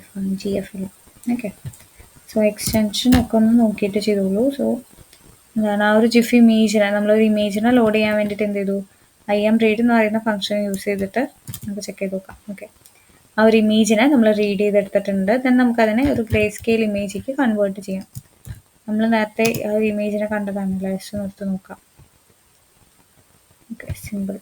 ഓക്കെ, സോ എക്സ്റ്റൻഷൻ ഒക്കെ ഒന്ന് നോക്കിയിട്ട് ചെയ്തോളൂ. സോ എന്താണ്, ആ ഒരു ജിഫ് ഇമേജിനെ, നമ്മളൊരു ഇമേജിനെ ലോഡ് ചെയ്യാൻ വേണ്ടിയിട്ട് എന്ത് ചെയ്തു, IM റീഡ് എന്ന് പറയുന്ന ഫംഗ്ഷൻ യൂസ് ചെയ്തിട്ട് നമുക്ക് ചെക്ക് ചെയ്ത് നോക്കാം. ഓക്കെ, ആ ഒരു ഇമേജിനെ നമ്മൾ റീഡ് ചെയ്തെടുത്തിട്ടുണ്ട്. ദെൻ നമുക്കതിനെ ഒരു ഗ്രേ സ്കെയിൽ ഇമേജിലേക്ക് കൺവേർട്ട് ചെയ്യാം. നമ്മൾ നേരത്തെ ആ ഒരു ഇമേജിനെ കണ്ടതാണല്ലോ, ജസ്റ്റ് നിർത്തി നോക്കാം. Okay, simple.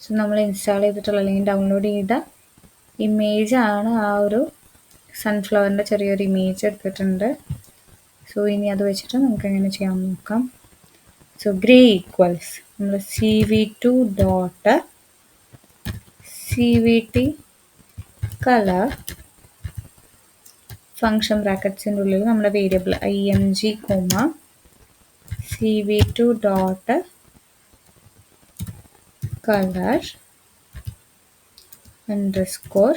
സോ നമ്മൾ ഇൻസ്റ്റാൾ ചെയ്തിട്ടുള്ള അല്ലെങ്കിൽ ഡൗൺലോഡ് ചെയ്ത ഇമേജാണ് ആ ഒരു സൺഫ്ലവറിൻ്റെ ചെറിയൊരു ഇമേജ് എടുത്തിട്ടുണ്ട്. സോ ഇനി അത് വെച്ചിട്ട് നമുക്ക് എങ്ങനെ ചെയ്യാമെന്ന് നോക്കാം. സോ ഗ്രേ ഈക്വൽസ് നമ്മൾ CV2 dot CVT colour function ബ്രാക്കറ്റ്സിൻ്റെ ഉള്ളിൽ നമ്മുടെ variable IMG CV2 dot colour underscore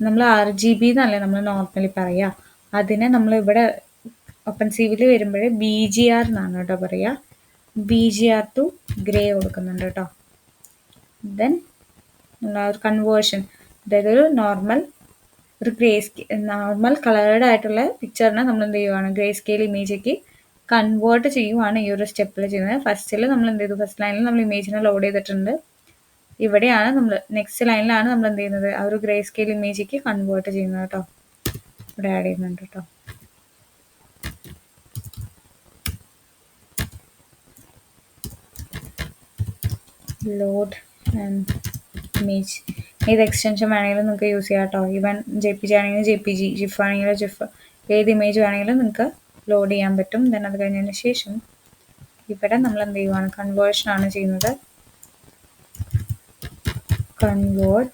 നമ്മൾ RGB എന്നല്ലേ നമ്മൾ നോർമലി പറയുക. അതിനെ നമ്മളിവിടെ OpenCV വരുമ്പോൾ BGR എന്നാണ് കേട്ടോ പറയുക. BGR ടു ഗ്രേ കൊടുക്കുന്നുണ്ട് കേട്ടോ. ദെൻ ഒരു കൺവേർഷൻ, അതായത് ഒരു നോർമൽ കളേർഡ് ആയിട്ടുള്ള പിക്ചറിനെ നമ്മൾ എന്ത് ചെയ്യുവാണ്, ഗ്രേ സ്കെയിൽ ഇമേജേക്ക് കൺവേർട്ട് ചെയ്യുവാണ് ഈ ഒരു സ്റ്റെപ്പിൽ ചെയ്യുന്നത്. ഫസ്റ്റിൽ നമ്മൾ എന്ത് ചെയ്തു, ഫസ്റ്റ് ലൈനിൽ നമ്മൾ ഇമേജിനെ ലോഡ് ചെയ്തിട്ടുണ്ട്. ഇവിടെയാണ് നമ്മൾ നെക്സ്റ്റ് ലൈനിലാണ് നമ്മൾ എന്ത് ചെയ്യുന്നത്, ആ ഒരു ഗ്രേ സ്കെയിൽ ഇമേജേക്ക് കൺവേർട്ട് ചെയ്യുന്നത് കേട്ടോ. ഇവിടെ ആഡ് ചെയ്യുന്നുണ്ട് കേട്ടോ. ലോഡ് ആൻഡ് ഇമേജ്, ഏത് എക്സ്റ്റൻഷൻ വേണമെങ്കിലും നിങ്ങൾക്ക് യൂസ് ചെയ്യാം കേട്ടോ. ഈവൻ JPG ആണെങ്കിലും JPG, ജിഫ് ആണെങ്കിലും ജിഫ്, ഏത് ഇമേജ് വേണമെങ്കിലും നിങ്ങൾക്ക് ലോഡ് ചെയ്യാൻ പറ്റും. ദെൻ അത് കഴിഞ്ഞതിന് ശേഷം ഇവിടെ നമ്മൾ എന്ത് ചെയ്യുവാണ്, കൺവേർഷൻ ആണ് ചെയ്യുന്നത്. കൺവേർട്ട്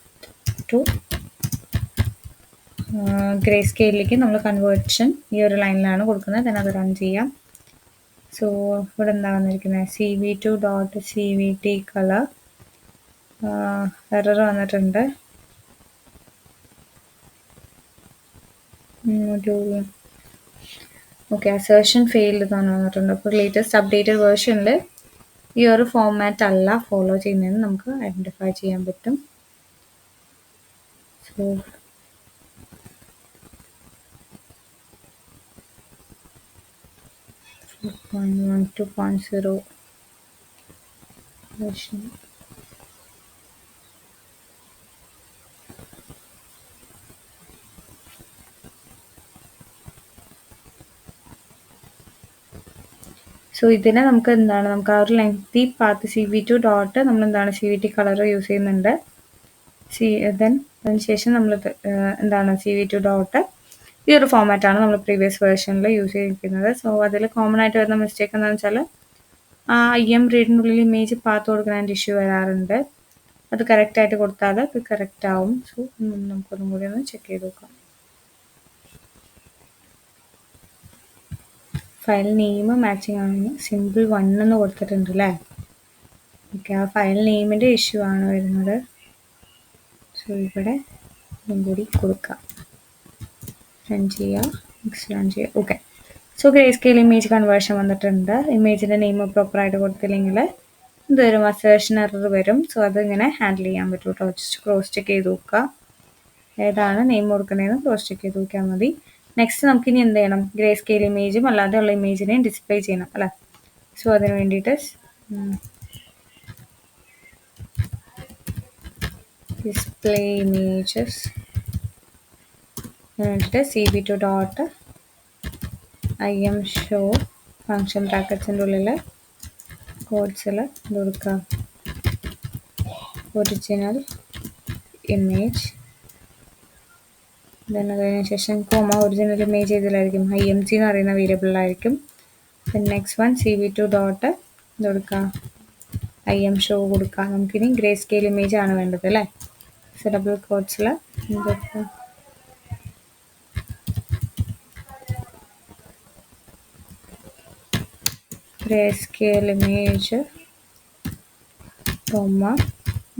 ടു ഗ്രേ സ്കെയിലിലേക്ക് നമ്മൾ കൺവേർഷൻ ഈ ഒരു ലൈനിലാണ് കൊടുക്കുന്നത്. ദെൻ അത് റൺ ചെയ്യാം. സോ ഇവിടെ എന്താ വന്നിരിക്കുന്നത്, CV2.CVT കളർ എറർ വന്നിട്ടുണ്ട്. ഓക്കെ, അസേർഷൻ ഫെയിൽഡ് എന്നാണ് വന്നിട്ടുണ്ട്. അപ്പോൾ ലേറ്റസ്റ്റ് അപ്ഡേറ്റഡ് വേർഷനിൽ ഈ ഒരു ഫോർമാറ്റ് അല്ല ഫോളോ ചെയ്യുന്നതെന്ന് നമുക്ക് ഐഡൻറ്റിഫൈ ചെയ്യാൻ പറ്റും. So 2.0 version. സോ ഇതിനെ നമുക്ക് എന്താണ്, നമുക്ക് ആ ഒരു ലെങ്തി പാത്ത് CV2 ഡോട്ട് നമ്മൾ എന്താണ് CVT കളർ യൂസ് ചെയ്യുന്നുണ്ട്. അതിനുശേഷം നമ്മൾ എന്താണ് CV2 ഡോട്ട് ഈ ഒരു ഫോമാറ്റാണ് നമ്മൾ പ്രീവിയസ് വേർഷനിൽ യൂസ് ചെയ്തിരിക്കുന്നത്. സോ അതിൽ കോമൺ ആയിട്ട് വരുന്ന മിസ്റ്റേക്ക് എന്താണെന്ന് വെച്ചാൽ ആ IM റീഡിനുള്ളിൽ ഇമേജ് പാത്ത് കൊടുക്കുന്നതിൻ്റെ ഇഷ്യൂ വരാറുണ്ട്. അത് കറക്റ്റായിട്ട് കൊടുത്താൽ അത് കറക്റ്റ് ആവും. സോ നമുക്കൊന്നും കൂടി ഒന്ന് ചെക്ക് ചെയ്ത് നോക്കാം. ഫയൽ നെയിം മാച്ചിങ് ആണ്, സിമ്പിൾ 1 എന്ന് കൊടുത്തിട്ടുണ്ട് അല്ലേ. ഓക്കെ, ആ ഫയൽ നെയിമിൻ്റെ ഇഷ്യൂ ആണ് വരുന്നത്. സോ ഇവിടെ ഇതും കൂടി കൊടുക്കാം, റൺ ചെയ്യുക, നെക്സ്റ്റ് റൺ ചെയ്യുക. Okay, so grey scale image conversion വന്നിട്ടുണ്ട്. ഇമേജിൻ്റെ നെയിം പ്രോപ്പറായിട്ട് കൊടുത്തില്ലെങ്കിൽ ഇത് വരും, അസേർഷൻ എറർ വരും. സോ അതിങ്ങനെ ഹാൻഡിൽ ചെയ്യാൻ പറ്റും കേട്ടോ. ജസ്റ്റ് ക്രോസ് ചെക്ക് ചെയ്ത് നോക്കുക, ഏതാണ് നെയിം കൊടുക്കുന്നതെന്ന് ക്രോസ് ചെക്ക് ചെയ്ത് നോക്കിയാൽ മതി. നെക്സ്റ്റ് നമുക്കിനി എന്ത് ചെയ്യണം, ഗ്രേ സ്കെയിൽ ഇമേജും അല്ലാതെ ഉള്ള ഇമേജിനെയും ഡിസ്പ്ലേ ചെയ്യണം അല്ലേ. സോ അതിന് വേണ്ടിയിട്ട് ഡിസ്പ്ലേ ഇമേജസ് വേണ്ടിയിട്ട് CV2 dot IM show function ബ്രാക്കറ്റ്സിൻ്റെ ഉള്ളിൽ കോഡ്സിൽ കൊടുക്കുക, ഒറിജിനൽ ഇമേജ്. ദെൻ അതിന് ശേഷം ഒറിജിനൽ ഇമേജ് ഇതിലായിരിക്കും, IMG എന്ന് പറയുന്ന വേരിയബിളിലായിരിക്കും. Then next one CV2 dot കൊടുക്കുക, IM ഷോ കൊടുക്കുക. നമുക്കിനി ഗ്രേ സ്കെയിൽ ഇമേജ് ആണ് വേണ്ടത് അല്ലേ. സോ ഡബിൾ കോഡ്സിൽ ഗ്രേ സ്കെയിൽ ഇമേജ്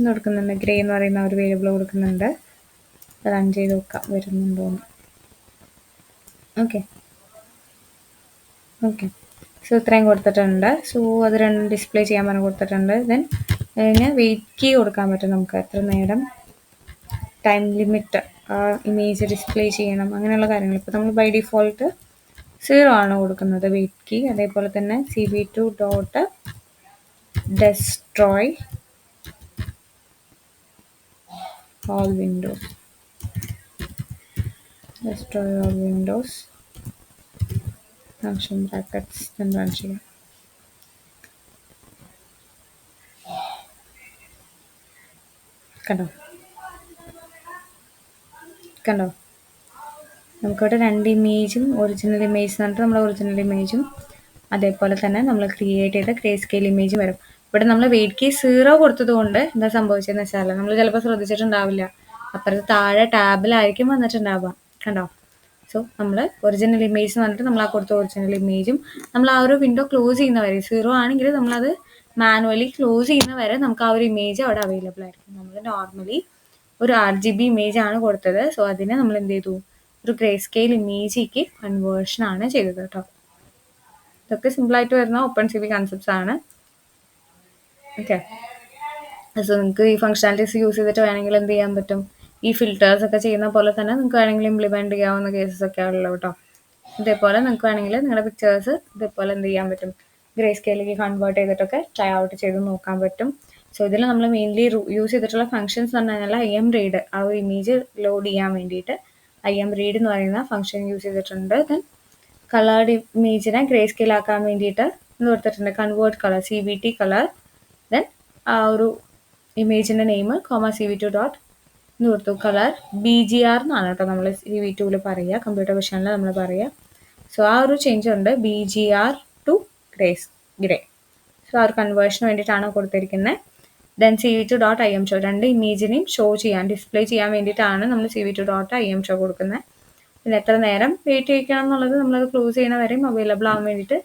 കൊടുക്കുന്നുണ്ട്. ഗ്രേ എന്ന് പറയുന്ന ഒരു വേരിയബിൾ കൊടുക്കുന്നുണ്ട്. റൺ ചെയ്ത് നോക്കാം വരുന്നുണ്ടോന്ന്. ഓക്കെ, സോ ഇത്രയും കൊടുത്തിട്ടുണ്ട്. സോ അത് രണ്ടും ഡിസ്പ്ലേ ചെയ്യാൻ പറഞ്ഞ് കൊടുത്തിട്ടുണ്ട്. ദെൻ അതിന് വെയിറ്റ് കീ കൊടുക്കാൻ പറ്റും നമുക്ക്, എത്ര നേരം ടൈം ലിമിറ്റ് ആ ഇമേജ് ഡിസ്പ്ലേ ചെയ്യണം, അങ്ങനെയുള്ള കാര്യങ്ങൾ. ഇപ്പോൾ നമ്മൾ ബൈ ഡിഫോൾട്ട് 0 ആണ് കൊടുക്കുന്നത് വെയിറ്റ് കീ. അതേപോലെ തന്നെ CV2 dot destroy all windows, destroy all windows function brackets then run ചെയ്യാം. കണ്ടോ നമുക്കിവിടെ രണ്ട് ഇമേജും ഒറിജിനൽ ഇമേജ് എന്ന് പറഞ്ഞിട്ട് നമ്മൾ ഒറിജിനൽ ഇമേജും അതേപോലെ തന്നെ നമ്മൾ ക്രിയേറ്റ് ചെയ്ത ഗ്രേ സ്കെയിൽ ഇമേജും വരും. ഇവിടെ നമ്മൾ വെയിറ്റ് കീ 0 കൊടുത്തത് കൊണ്ട് എന്താ സംഭവിച്ചതെന്ന് വെച്ചാൽ നമ്മൾ ചിലപ്പോൾ ശ്രദ്ധിച്ചിട്ടുണ്ടാവില്ല, അപ്പുറത്ത് താഴെ ടാബിലായിരിക്കും വന്നിട്ടുണ്ടാവുക. കണ്ടോ. സോ നമ്മൾ ഒറിജിനൽ ഇമേജ് എന്ന് പറഞ്ഞിട്ട് നമ്മൾ ആ കൊടുത്ത ഒറിജിനൽ ഇമേജും നമ്മൾ ആ ഒരു വിൻഡോ ക്ലോസ് ചെയ്യുന്ന വരെ 0 ആണെങ്കിൽ നമ്മളത് മാനുവലി ക്ലോസ് ചെയ്യുന്ന വരെ നമുക്ക് ആ ഒരു ഇമേജ് അവിടെ അവൈലബിൾ ആയിരിക്കും. നമ്മൾ നോർമലി ഒരു RGB ഇമേജ് ആണ് കൊടുത്തത്. സോ അതിനെ നമ്മൾ എന്ത് ചെയ്തു, ഒരു ഗ്രേ സ്കെയിൽ ഇമേജിലേക്ക് കൺവേർഷൻ ആണ് ചെയ്തത് കേട്ടോ. ഇതൊക്കെ സിമ്പിളായിട്ട് വരുന്ന ഓപ്പൺ സി വി കൺസെപ്റ്റ്സ് ആണ്. ഓക്കെ, സോ നിങ്ങൾക്ക് ഈ ഫംഗ്ഷനാലിറ്റീസ് യൂസ് ചെയ്തിട്ട് വേണമെങ്കിൽ എന്ത് ചെയ്യാൻ പറ്റും, ഈ ഫിൽറ്റേഴ്സ് ഒക്കെ ചെയ്യുന്ന പോലെ തന്നെ നിങ്ങൾക്ക് വേണമെങ്കിൽ ഇംപ്ലിമെൻറ്റ് ചെയ്യാവുന്ന കേസസ് ഒക്കെ ഉള്ളൂ കേട്ടോ. ഇതേപോലെ നിങ്ങൾക്ക് വേണമെങ്കിൽ നിങ്ങളുടെ പിക്ചേഴ്സ് ഇതേപോലെ എന്ത് ചെയ്യാൻ പറ്റും, ഗ്രേ സ്കെയിലേക്ക് കൺവേർട്ട് ചെയ്തിട്ടൊക്കെ ട്രൈ ഔട്ട് ചെയ്ത് നോക്കാൻ പറ്റും. സോ ഇതിൽ നമ്മൾ മെയിൻലി യൂസ് ചെയ്തിട്ടുള്ള ഫംഗ്ഷൻസ് എന്ന് പറഞ്ഞു കഴിഞ്ഞാൽ IM റീഡ്, ആ ഒരു ഇമേജ് ലോഡ് ചെയ്യാൻ വേണ്ടിയിട്ട് IM റീഡ് എന്ന് പറയുന്ന ഫംഗ്ഷൻ യൂസ് ചെയ്തിട്ടുണ്ട്. ദെൻ കളേർഡ് ഇമേജിനെ ഗ്രേ സ്കെയിൽ ആക്കാൻ വേണ്ടിയിട്ട് എന്ന് കൊടുത്തിട്ടുണ്ട് convert colour CVT colour. Then ആ ഒരു ഇമേജിൻ്റെ നെയിം CV2 ഡോട്ട് എന്ന് കൊടുത്തു കളർ BGR എന്നാണ് കേട്ടോ നമ്മൾ CV2 പറയുക, കമ്പ്യൂട്ടർ വിഷനിൽ നമ്മൾ പറയുക. സോ ആ ഒരു ചേഞ്ച് ഉണ്ട്, BGR ടു ഗ്രേ. സോ ആ ഒരു കൺവേർഷന് വേണ്ടിയിട്ടാണ് കൊടുത്തിരിക്കുന്നത്. Then CV2 dot IM show, രണ്ട് ഇമേജിനെയും ഷോ ചെയ്യാൻ, ഡിസ്പ്ലേ ചെയ്യാൻ വേണ്ടിയിട്ടാണ് നമ്മൾ CV2 ഡോട്ട് IM ഷോ കൊടുക്കുന്നത്. പിന്നെ എത്ര നേരം വെയിറ്റ് ചെയ്യിക്കണം എന്നുള്ളത് നമ്മളത് ക്ലോസ് ചെയ്യണ വരെയും അവൈലബിൾ ആവാൻ വേണ്ടിയിട്ട്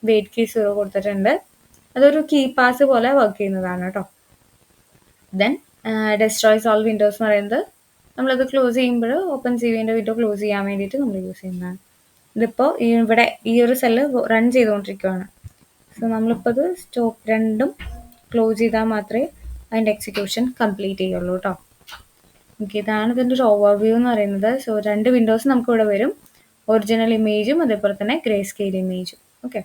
വെയിറ്റ് കീ 0 കൊടുത്തിട്ടുണ്ട്. അതൊരു കീ പാസ് പോലെ വർക്ക് ചെയ്യുന്നതാണ് കേട്ടോ. ദെൻ ഡെസ്ട്രോയ്സ് ഓൾ വിൻഡോസ് എന്ന് പറയുന്നത് നമ്മളത് ക്ലോസ് ചെയ്യുമ്പോൾ ഓപ്പൺ CVൻ്റെ വിൻഡോ ക്ലോസ് ചെയ്യാൻ വേണ്ടിയിട്ട് നമ്മൾ യൂസ് ചെയ്യുന്നതാണ്. ഇതിപ്പോൾ ഇവിടെ ഈ ഒരു സെല്ല് റൺ ചെയ്തുകൊണ്ടിരിക്കുകയാണ്. സോ നമ്മളിപ്പോൾ അത് സ്റ്റോപ്പ് രണ്ടും ക്ലോസ് ചെയ്താൽ മാത്രമേ അതിൻ്റെ എക്സിക്യൂഷൻ കംപ്ലീറ്റ് ചെയ്യുള്ളൂ കേട്ടോ. ഓക്കെ, ഇതാണ് ഇതിൻ്റെ ഒരു ഓവർവ്യൂ എന്ന് പറയുന്നത്. സോ രണ്ട് വിൻഡോസ് നമുക്കിവിടെ വരും, ഒറിജിനൽ ഇമേജും അതേപോലെ തന്നെ ഗ്രേ സ്കെയിൽ ഇമേജും. ഓക്കെ,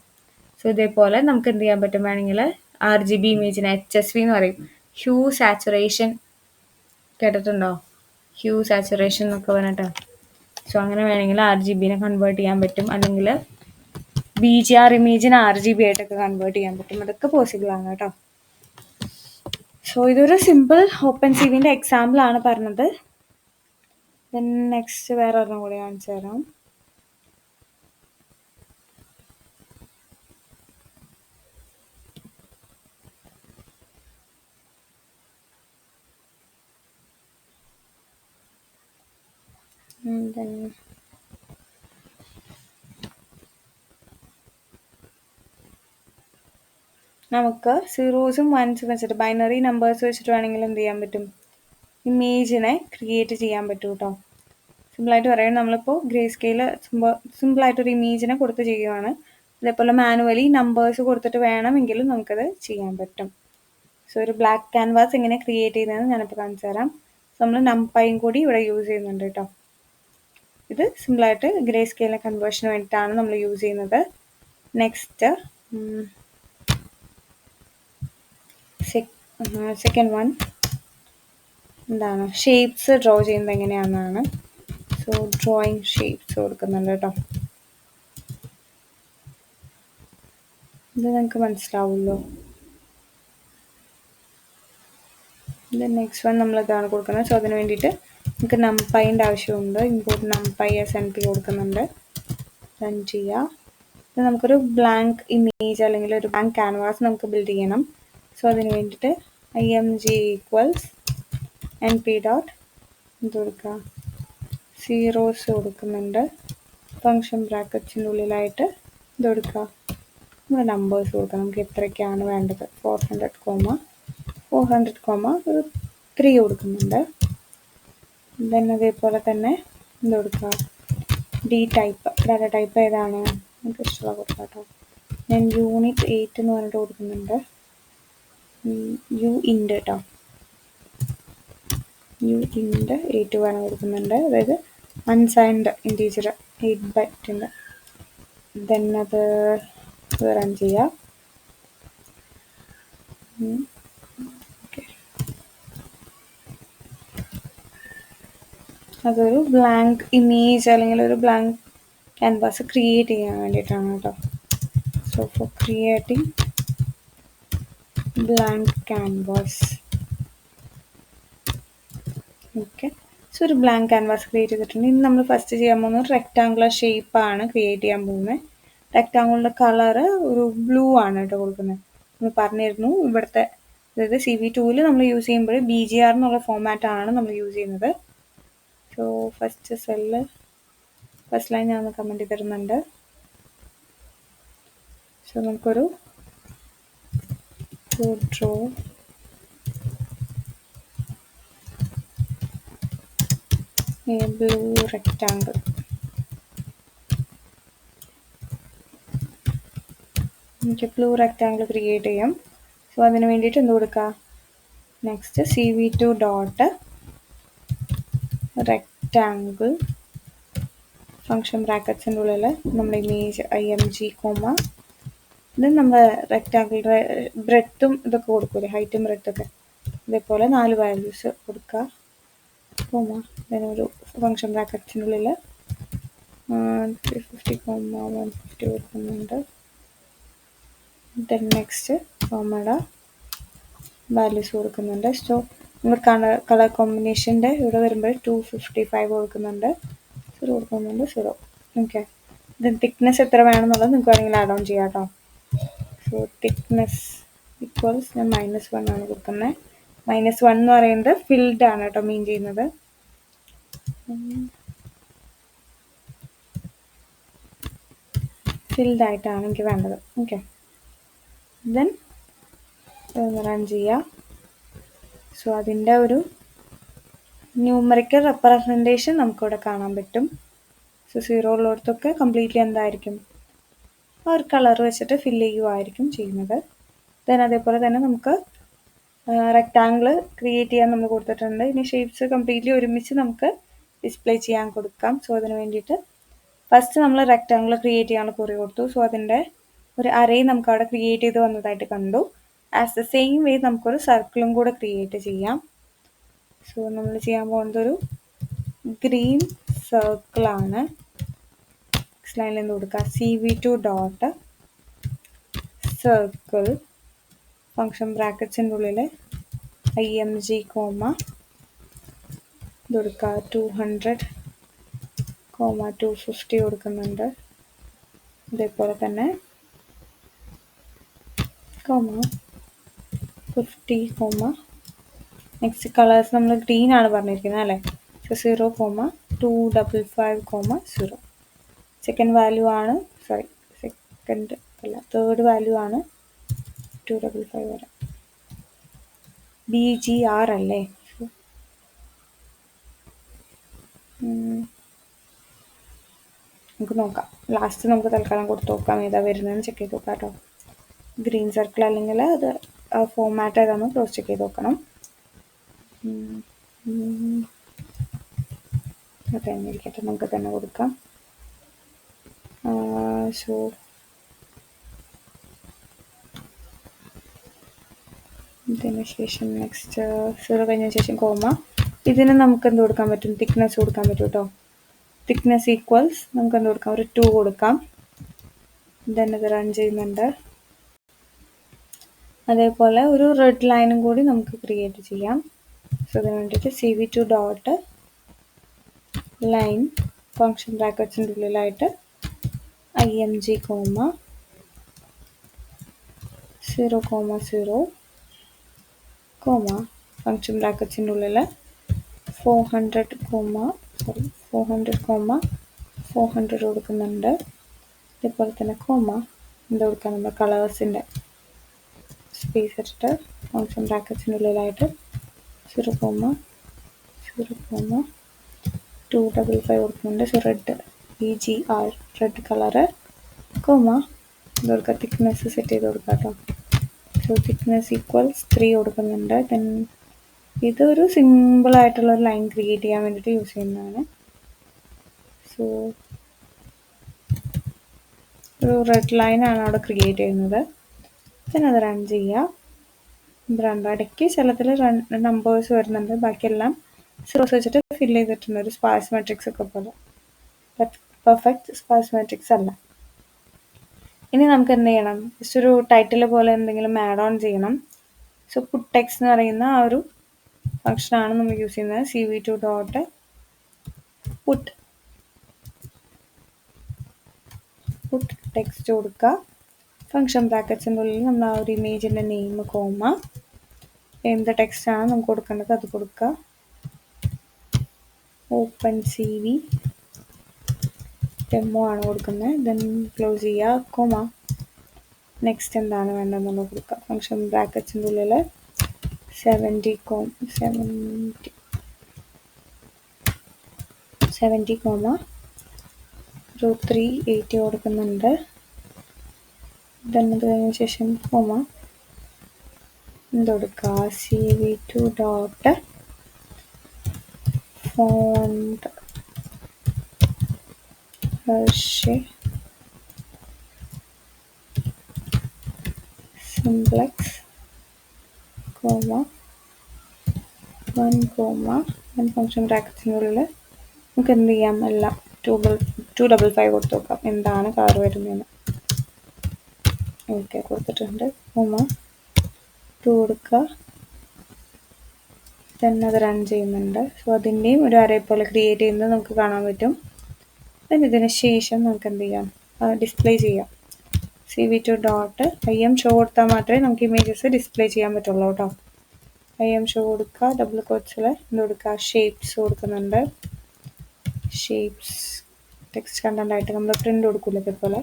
സോ ഇതേപോലെ നമുക്ക് എന്ത് ചെയ്യാൻ പറ്റും, വേണമെങ്കിൽ RGB ഇമേജിന് HSV എന്ന് പറയും, ഹ്യൂ സാച്ചുറേഷൻ കേട്ടിട്ടുണ്ടോ, ഹ്യൂ സാച്ചുറേഷൻ എന്നൊക്കെ പറഞ്ഞിട്ട്. സോ അങ്ങനെ വേണമെങ്കിൽ RGBനെ കൺവേർട്ട് ചെയ്യാൻ പറ്റും, അല്ലെങ്കിൽ BGR ഇമേജിന് RGB ആയിട്ടൊക്കെ കൺവേർട്ട് ചെയ്യാൻ പറ്റും. അതൊക്കെ പോസിബിൾ ആണ് കേട്ടോ. സോ ഇതൊരു സിമ്പിൾ ഓപ്പൺ CVൻ്റെ എക്സാമ്പിൾ ആണ് പറഞ്ഞത്. ദെൻ നെക്സ്റ്റ് വേറെ ഒരെണ്ണം കൂടി കാണിച്ചു തരാം. ദെൻ നമുക്ക് സീറോസും വൺസും വെച്ചിട്ട് ബൈനറി നമ്പേഴ്സ് വെച്ചിട്ട് വേണമെങ്കിൽ എന്ത് ചെയ്യാൻ പറ്റും, ഇമേജിനെ ക്രിയേറ്റ് ചെയ്യാൻ പറ്റും കേട്ടോ. സിമ്പിളായിട്ട് പറയാം, നമ്മളിപ്പോൾ ഗ്രേ സ്കെയിൽ സിമ്പിളായിട്ടൊരു ഇമേജിനെ കൊടുത്ത് ചെയ്യുവാണ്. അതേപോലെ മാനുവലി നമ്പേഴ്സ് കൊടുത്തിട്ട് വേണമെങ്കിലും നമുക്കത് ചെയ്യാൻ പറ്റും. സോ ഒരു ബ്ലാക്ക് ക്യാൻവാസ് എങ്ങനെ ക്രിയേറ്റ് ചെയ്യുന്നതെന്ന് ഞാനിപ്പോൾ കാണിച്ചു തരാം. സോ നമ്മൾ നംപൈയും കൂടി ഇവിടെ യൂസ് ചെയ്യുന്നുണ്ട് കേട്ടോ. ഇത് സിമ്പിളായിട്ട് ഗ്രേ സ്കെയിലിനെ കൺവേർഷന് വേണ്ടിയിട്ടാണ് നമ്മൾ യൂസ് ചെയ്യുന്നത്. നെക്സ്റ്റ് സെക്കൻഡ് വൺ എന്താണ്, ഷേപ്സ് ഡ്രോ ചെയ്യുന്നത് എങ്ങനെയാണെന്നാണ്. സോ ഡ്രോയിങ് ഷേപ്സ് കൊടുക്കുന്നുണ്ട് കേട്ടോ. ഇത് നിങ്ങൾക്ക് മനസ്സിലാവുമല്ലോ. ഇത് നെക്സ്റ്റ് വൺ നമ്മൾ ഇതാണ് കൊടുക്കുന്നത്. സോ അതിന് വേണ്ടിയിട്ട് നമുക്ക് നംപൈൻ്റെ ആവശ്യമുണ്ട്. ഇമ്പോർട്ട് നംപൈ SNP കൊടുക്കുന്നുണ്ട്. റൺ ചെയ്യുക. ഇത് നമുക്കൊരു ബ്ലാങ്ക് ഇമേജ് അല്ലെങ്കിൽ ഒരു ബ്ലാങ്ക് ക്യാൻവാസ് നമുക്ക് ബിൽഡ് ചെയ്യണം. സോ അതിന് വേണ്ടിയിട്ട് IMG = NP ഡോട്ട് ഇത് കൊടുക്കുക, സീറോസ് കൊടുക്കുന്നുണ്ട്. ഫംഗ്ഷൻ ബ്രാക്കറ്റ്സിൻ്റെ ഉള്ളിലായിട്ട് ഇത് കൊടുക്കുക, നമ്മൾ നമ്പേഴ്സ് കൊടുക്കുക. നമുക്ക് എത്രയ്ക്കാണ് വേണ്ടത്, 400, ഒരു 3 കൊടുക്കുന്നുണ്ട്. ദെൻ അതേപോലെ തന്നെ ഇത് കൊടുക്കുക, ടൈപ്പ് ഡാറ്റ ടൈപ്പ് ഏതാണ് നമുക്ക് ഇഷ്ടമുള്ള കൊടുക്കുക കേട്ടോ. ഞാൻ യൂണിറ്റ് 8 എന്ന് പറഞ്ഞിട്ട് കൊടുക്കുന്നുണ്ട്. UINT കേട്ടോ, UINT 8 വേണം കൊടുക്കുന്നുണ്ട്. അതായത് അൺസൈൻഡ് ഇൻറ്റീജർ 8 ബൈറ്റിൻ്റെ. ദെൻ അത് റൺ ചെയ്യാം. ഓക്കെ, അതൊരു ബ്ലാങ്ക് ഇമേജ് അല്ലെങ്കിൽ ഒരു ബ്ലാങ്ക് ക്യാൻവാസ് ക്രിയേറ്റ് ചെയ്യാൻ വേണ്ടിയിട്ടാണ് കേട്ടോ. So four creating blank canvas. Okay, so ഒരു ബ്ലാങ്ക് ക്യാൻവാസ് ക്രിയേറ്റ് ചെയ്തിട്ടുണ്ട്. ഇനി നമ്മൾ ഫസ്റ്റ് ചെയ്യാൻ പോകുന്നത് റെക്റ്റാങ്കുലർ ഷേപ്പാണ് ക്രിയേറ്റ് ചെയ്യാൻ പോകുന്നത്. റെക്റ്റാങ്കിളിൻ്റെ കളറ് ഒരു ബ്ലൂ ആണ് കേട്ടോ കൊടുക്കുന്നത്. നമ്മൾ പറഞ്ഞിരുന്നു ഇവിടുത്തെ, അതായത് CV2 നമ്മൾ യൂസ് ചെയ്യുമ്പോൾ BGR എന്നുള്ള ഫോമാറ്റാണ് നമ്മൾ യൂസ് ചെയ്യുന്നത്. സോ ഫസ്റ്റ് ലൈൻ ഞാൻ കമൻറ്റ് ചെയ്തിരുന്നുണ്ട്. സോ നമുക്കൊരു ഡ്രോ a blue rectangle. നമുക്ക് ബ്ലൂ റെക്റ്റാങ്കിൾ ക്രിയേറ്റ് ചെയ്യാം. സോ അതിന് വേണ്ടിയിട്ട് എന്ത് കൊടുക്കുക, next CV2 dot rectangle function ബ്രാക്കറ്റ്സിൻ്റെ ഉള്ളിൽ നമ്മുടെ ഇമേജ് IMG കോമ ഇത് നമ്മൾ റെക്റ്റാങ്കിളുടെ ബ്രെഡ്ത്തും ഇതൊക്കെ കൊടുക്കൂലേ, ഹൈറ്റും ബ്രെഡ്ത്തൊക്കെ, ഇതേപോലെ 4 വാല്യൂസ് കൊടുക്കുക കോമ ഇതിനൊരു ഫങ്ഷൻ ബ്രാക്കറ്റ്സിൻ്റെ ഉള്ളിൽ 350 കോമ 150 കൊടുക്കുന്നുണ്ട്. ദെൻ നെക്സ്റ്റ് കോമയുടെ വാല്യൂസ് കൊടുക്കുന്നുണ്ട്. സോ നമ്മൾ കളർ കോമ്പിനേഷൻ്റെ ഇവിടെ വരുമ്പോൾ 255 കൊടുക്കുന്നുണ്ട്, 0 കൊടുക്കുന്നുണ്ട്, 0. ഓക്കെ. ദെൻ തിക്നെസ് എത്ര വേണമെന്നുള്ളത് നിങ്ങൾക്ക് വേണമെങ്കിൽ ആഡ് ഓൺ ചെയ്യാം കേട്ടോ. സോ തിക്നെസ് ഈക്വൽസ് ഞാൻ -1 ആണ് കൊടുക്കുന്നത്. -1 എന്ന് പറയുന്നത് ഫിൽഡ് ആണ് കേട്ടോ മീൻ ചെയ്യുന്നത്. ഫിൽഡ് ആയിട്ടാണ് എനിക്ക് വേണ്ടത്. ഓക്കെ. ദെൻ റൺ ചെയ്യുക. സോ അതിൻ്റെ ഒരു ന്യൂമറിക്കൽ റെപ്രസെൻറ്റേഷൻ നമുക്കിവിടെ കാണാൻ പറ്റും. സോ 0 ഉള്ളിടത്തൊക്കെ കംപ്ലീറ്റ്ലി എന്തായിരിക്കും, ആ ഒരു കളർ വെച്ചിട്ട് ഫില്ല് ചെയ്യുമായിരിക്കും ചെയ്യുന്നത്. ദെൻ അതേപോലെ തന്നെ നമുക്ക് റെക്റ്റാങ്കിൾ ക്രിയേറ്റ് ചെയ്യാൻ നമ്മൾ കൊടുത്തിട്ടുണ്ട്. ഇനി ഷേപ്സ് കംപ്ലീറ്റ്ലി ഒരുമിച്ച് നമുക്ക് ഡിസ്പ്ലേ ചെയ്യാൻ കൊടുക്കാം. സോ അതിന് വേണ്ടിയിട്ട് ഫസ്റ്റ് നമ്മൾ റെക്റ്റാങ്കിൾ ക്രിയേറ്റ് ചെയ്യാനുള്ള കുറി കൊടുത്തു. സോ അതിൻ്റെ ഒരു അറേ നമുക്ക് അവിടെ ക്രിയേറ്റ് ചെയ്ത് വന്നതായിട്ട് കണ്ടു. ആസ് ദ സെയിം വേ നമുക്കൊരു സർക്കിളും കൂടെ ക്രിയേറ്റ് ചെയ്യാം. സോ നമ്മൾ ചെയ്യാൻ പോകുന്നത് ഒരു ഗ്രീൻ സർക്കിളാണ്. നെക്സ്റ്റ് ലൈനിൽ എന്ത് കൊടുക്കുക, CV2 ഡോട്ട് സർക്കിൾ ഫങ്ഷൻ ബ്രാക്കറ്റ്സിൻ്റെ ഉള്ളിൽ IMG കോമ ഇത് കൊടുക്കുക 200 കോമ 250 കൊടുക്കുന്നുണ്ട്. അതേപോലെ തന്നെ കോമ 50 കോമ നെക്സ്റ്റ് കളേഴ്സ് നമ്മൾ ഗ്രീൻ ആണ് പറഞ്ഞിരിക്കുന്നത് അല്ലേ. So 0 comma 255 comma 0. Second value ആണ്, സോറി സെക്കൻഡ് അല്ല തേർഡ് വാല്യൂ ആണ് 255 വരെ. BGR അല്ലേ. നമുക്ക് നോക്കാം, ലാസ്റ്റ് നമുക്ക് തൽക്കാലം കൊടുത്ത് നോക്കാം ഏതാ വരുന്നതെന്ന് ചെക്ക് ചെയ്ത് നോക്കാം കേട്ടോ. ഗ്രീൻ സർക്കിൾ അല്ലെങ്കിൽ അത് ഫോമാറ്റ് ഏതാണെന്ന് ക്രോസ് ചെക്ക് ചെയ്ത് നോക്കണം. അതെ ഇരിക്കട്ടെ, നമുക്ക് തന്നെ കൊടുക്കാം. സോ ഇതിന് ശേഷം നെക്സ്റ്റ് 0 കഴിഞ്ഞ ശേഷം കോമ ഇതിന് നമുക്ക് എന്ത് കൊടുക്കാൻ പറ്റും, തിക്നെസ് കൊടുക്കാൻ പറ്റും കേട്ടോ. തിക്നെസ് ഈക്വൽസ് നമുക്ക് എന്ത് കൊടുക്കാം, ഒരു 2 കൊടുക്കാം. ദെൻ ഇത് റൺ ചെയ്യുന്നുണ്ട്. അതേപോലെ ഒരു റെഡ് ലൈനും കൂടി നമുക്ക് ക്രിയേറ്റ് ചെയ്യാം. സോ അതിന് വേണ്ടിയിട്ട് CV2 ഡോട്ട് ലൈൻ ഫങ്ഷൻ ബ്രാക്കറ്റ്സിൻ്റെ ഉള്ളിലായിട്ട് IMG comma 0 comma 0 comma function ബ്രാക്കറ്റ്സിൻ്റെ ഉള്ളിൽ 400 കോമ 400 കൊടുക്കുന്നുണ്ട്. അതേപോലെ തന്നെ കോമ എന്ത് കൊടുക്കാം, നമ്മുടെ കളേഴ്സിൻ്റെ സ്പേസ് ഇട്ടിട്ട് ഫങ്ഷൻ ബ്രാക്കറ്റ്സിൻ്റെ ഉള്ളിലായിട്ട് 0 കോമ 255 കൊടുക്കുന്നുണ്ട്. So red BGR red colour comma ഇത് കൊടുക്കുക, തിക്നെസ് സെറ്റ് ചെയ്ത് കൊടുക്കാം കേട്ടോ. സോ തിക്നെസ് ഈക്വൽസ് 3 കൊടുക്കുന്നുണ്ട്. ദെൻ ഇതൊരു സിമ്പിളായിട്ടുള്ളൊരു ലൈൻ ക്രിയേറ്റ് ചെയ്യാൻ വേണ്ടിയിട്ട് യൂസ് ചെയ്യുന്നതാണ്. സോ ഒരു റെഡ് ലൈനാണ് അവിടെ ക്രിയേറ്റ് ചെയ്യുന്നത്. പിന്നെ അത് റൺ ചെയ്യുക. ഇടയ്ക്ക് ചിലതിൽ നമ്പേഴ്സ് വരുന്നുണ്ട്, ബാക്കിയെല്ലാം സീറോസ് വെച്ചിട്ട് ഫില്ല് ചെയ്തിട്ടുണ്ട്, ഒരു സ്പാർസ് മാട്രിക്സ് ഒക്കെ പോലെ. ബട്ട് പെർഫെക്റ്റ് സ്പാർസ് മാട്രിക്സ് അല്ല. ഇനി നമുക്ക് എന്ത് ചെയ്യണം, ജസ്റ്റ് ഒരു ടൈറ്റിൽ പോലെ എന്തെങ്കിലും ആഡ് ഓൺ ചെയ്യണം. സോ പുട്ട് ടെക്സ്റ്റ് എന്ന് പറയുന്ന ആ ഒരു ഫംഗ്ഷനാണ് നമ്മൾ യൂസ് ചെയ്യുന്നത്. CV2 ഡോട്ട് പുട്ട് ടെക്സ്റ്റ് കൊടുക്കുക. ഫംഗ്ഷൻ ബ്രാക്കറ്റ്സിൻ്റെ ഉള്ളിൽ നമ്മൾ ആ ഒരു ഇമേജിൻ്റെ നെയിം കോമ എന്ത് ടെക്സ്റ്റാണ് നമുക്ക് കൊടുക്കേണ്ടത് അത് കൊടുക്കുക. OpenCV ഡെമോ ആണ് കൊടുക്കുന്നത്. ദെൻ ക്ലോസ് ചെയ്യുക, കോമ നെക്സ്റ്റ് എന്താണ് വേണ്ടതെന്നുള്ളത് കൊടുക്കുക. ഫംഗ്ഷൻ ബ്രാക്കറ്റ്സിൻ്റെ ഉള്ളിൽ 70 70 കോമ √380 കൊടുക്കുന്നുണ്ട്. ദെൻ അത് കഴിഞ്ഞ ശേഷം കോമ എന്ത് കൊടുക്കുക, CV2 dot font simplex comma 1 comma 1 function ബ്രാക്കറ്റ്സിനുള്ളിൽ നമുക്ക് എന്ത് ചെയ്യാം, എല്ലാം 255 കൊടുത്ത് നോക്കാം എന്താണ് കളർ വരുന്നതെന്ന്. ഓക്കെ കൊടുത്തിട്ടുണ്ട്. കോമ 2 കൊടുക്കുക. ദെൻ അത് റൺ ചെയ്യുന്നുണ്ട്. സോ അതിൻ്റെയും ഒരു അറേ പോലെ ക്രിയേറ്റ് ചെയ്യുന്നത് നമുക്ക് കാണാൻ പറ്റും. ദെൻ ഇതിന് ശേഷം നമുക്ക് എന്ത് ചെയ്യാം, ഡിസ്പ്ലേ ചെയ്യാം. CV2 ഡോട്ട് IM ഷോ കൊടുത്താൽ മാത്രമേ നമുക്ക് ഇമേജസ് ഡിസ്പ്ലേ ചെയ്യാൻ പറ്റുള്ളൂ കേട്ടോ. IM ഷോ കൊടുക്കുക. ഡബിൾ കോട്ട്സിൽ എന്ത് കൊടുക്കുക, ഷേപ്സ് കൊടുക്കുന്നുണ്ട്. ഷേപ്സ് ടെക്സ്റ്റ് കണ്ടന്റ് ആയിട്ട് നമ്മൾ പ്രിന്റ് കൊടുക്കില്ല ഇതേപോലെ.